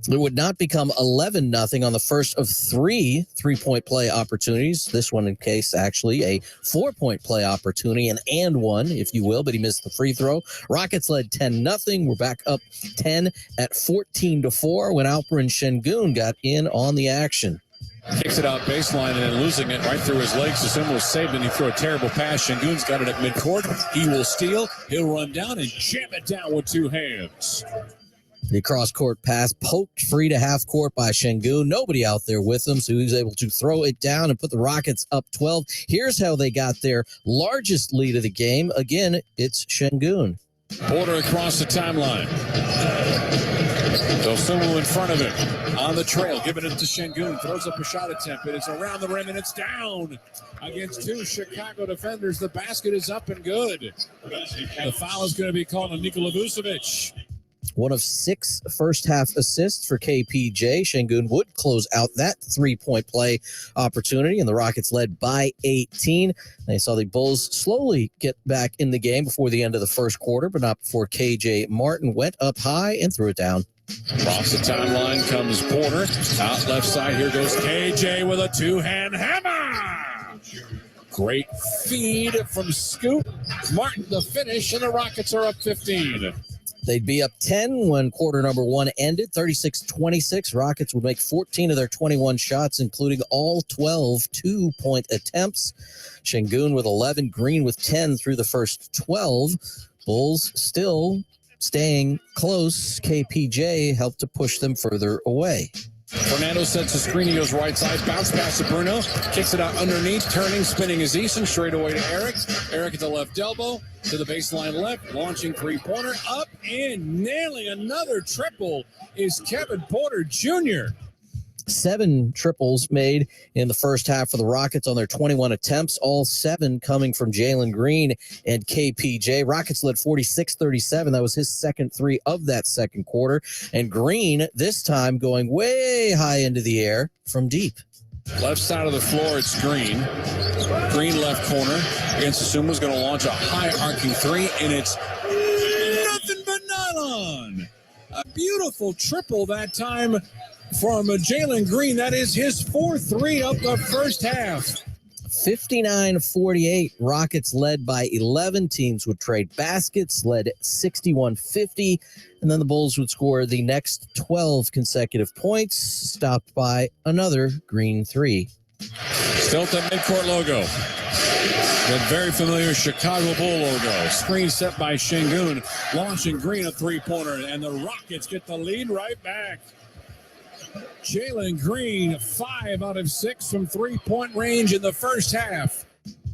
It would not become 11-0 on the first of 3 3-point play opportunities. This one, in case, actually a 4-point play opportunity, and one, if you will, but he missed the free throw. Rockets led 10-0. We're back up 10 at 14-4 when Alperen Şengün got in on the action. Kicks it out baseline and then losing it right through his legs. It's almost saved, and he threw a terrible pass. Şengün's got it at midcourt. He will steal. He'll run down and jam it down with two hands. The cross-court pass poked free to half court by Şengün. Nobody out there with him, so he was able to throw it down and put the Rockets up 12. Here's how they got their largest lead of the game. Again, it's Şengün. Porter across the timeline. Dosunmu in front of him. On the trail, giving it to Şengün. Throws up a shot attempt, and it's around the rim, and it's down against two Chicago defenders. The basket is up and good. The foul is going to be called on Nikola Vucevic. One of 6 first-half assists for KPJ. Şengün would close out that 3-point play opportunity, and the Rockets led by 18. They saw the Bulls slowly get back in the game before the end of the first quarter, but not before KJ Martin went up high and threw it down. Across the timeline comes Porter. Out left side, here goes KJ with a two-hand hammer. Great feed from Scoop. Martin the finish, and the Rockets are up 15. They'd be up 10 when quarter number 1 ended, 36-26. Rockets would make 14 of their 21 shots, including all 12 2-point attempts. Şengün with 11, Green with 10 through the first 12. Bulls still staying close, KPJ helped to push them further away. Fernando sets the screen. He goes right side. Bounce pass to Bruno. Kicks it out underneath. Turning, spinning is Eason. Straight away to Eric. Eric at the left elbow. To the baseline left. Launching three-pointer. Up and nailing another triple is Kevin Porter Jr. 7 triples made in the first half for the Rockets on their 21 attempts, all 7 coming from Jalen Green and KPJ. Rockets led 46-37. That was his second 3 of that second quarter. And Green, this time going way high into the air from deep. Left side of the floor, it's Green. Green left corner against Suma's going to launch a high arcing 3, and it's nothing but nylon. A beautiful triple that time from Jalen Green. That is his 4th of the first half. 59-48. Rockets led by 11. Teams would trade baskets, led 61-50. And then the Bulls would score the next 12 consecutive points, stopped by another Green 3. Still the midcourt logo. The very familiar Chicago Bull logo. Screen set by Şengün. Launching Green a three-pointer. And the Rockets get the lead right back. Jalen Green, 5 out of 6 from three-point range in the first half.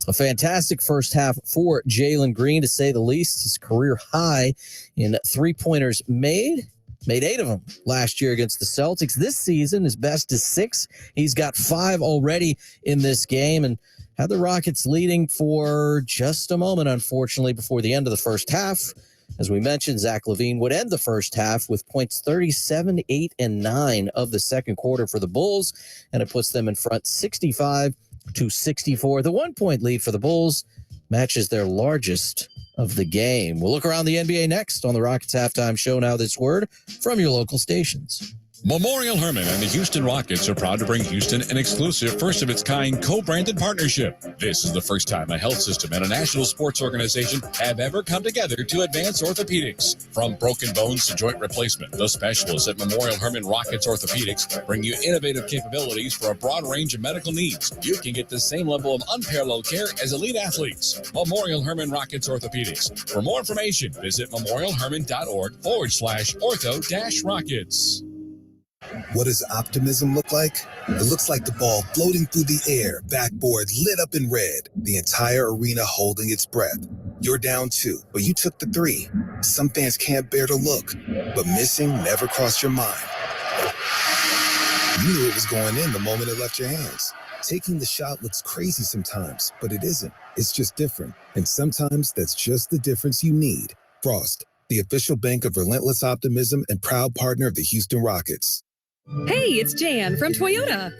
A fantastic first half for Jalen Green, to say the least. His career high in three-pointers made 8 of them last year against the Celtics. This season, his best is 6. He's got 5 already in this game and had the Rockets leading for just a moment, unfortunately, before the end of the first half. As we mentioned, Zach LaVine would end the first half with points 37, 8, and 9 of the second quarter for the Bulls, and it puts them in front 65-64. The 1-point lead for the Bulls matches their largest of the game. We'll look around the NBA next on the Rockets Halftime Show. Now this word from your local stations. Memorial Hermann and the Houston Rockets are proud to bring Houston an exclusive first-of-its-kind co-branded partnership. This is the first time a health system and a national sports organization have ever come together to advance orthopedics. From broken bones to joint replacement, the specialists at Memorial Hermann Rockets Orthopedics bring you innovative capabilities for a broad range of medical needs. You can get the same level of unparalleled care as elite athletes. Memorial Hermann Rockets Orthopedics. For more information, visit memorialhermann.org/ortho-rockets. What does optimism look like? It looks like the ball floating through the air, backboard lit up in red, the entire arena holding its breath. You're down 2, but you took the 3. Some fans can't bear to look, but missing never crossed your mind. You knew it was going in the moment it left your hands. Taking the shot looks crazy sometimes, but it isn't. It's just different. And sometimes that's just the difference you need. Frost, the official bank of relentless optimism and proud partner of the Houston Rockets. Hey, it's Jan from Toyota.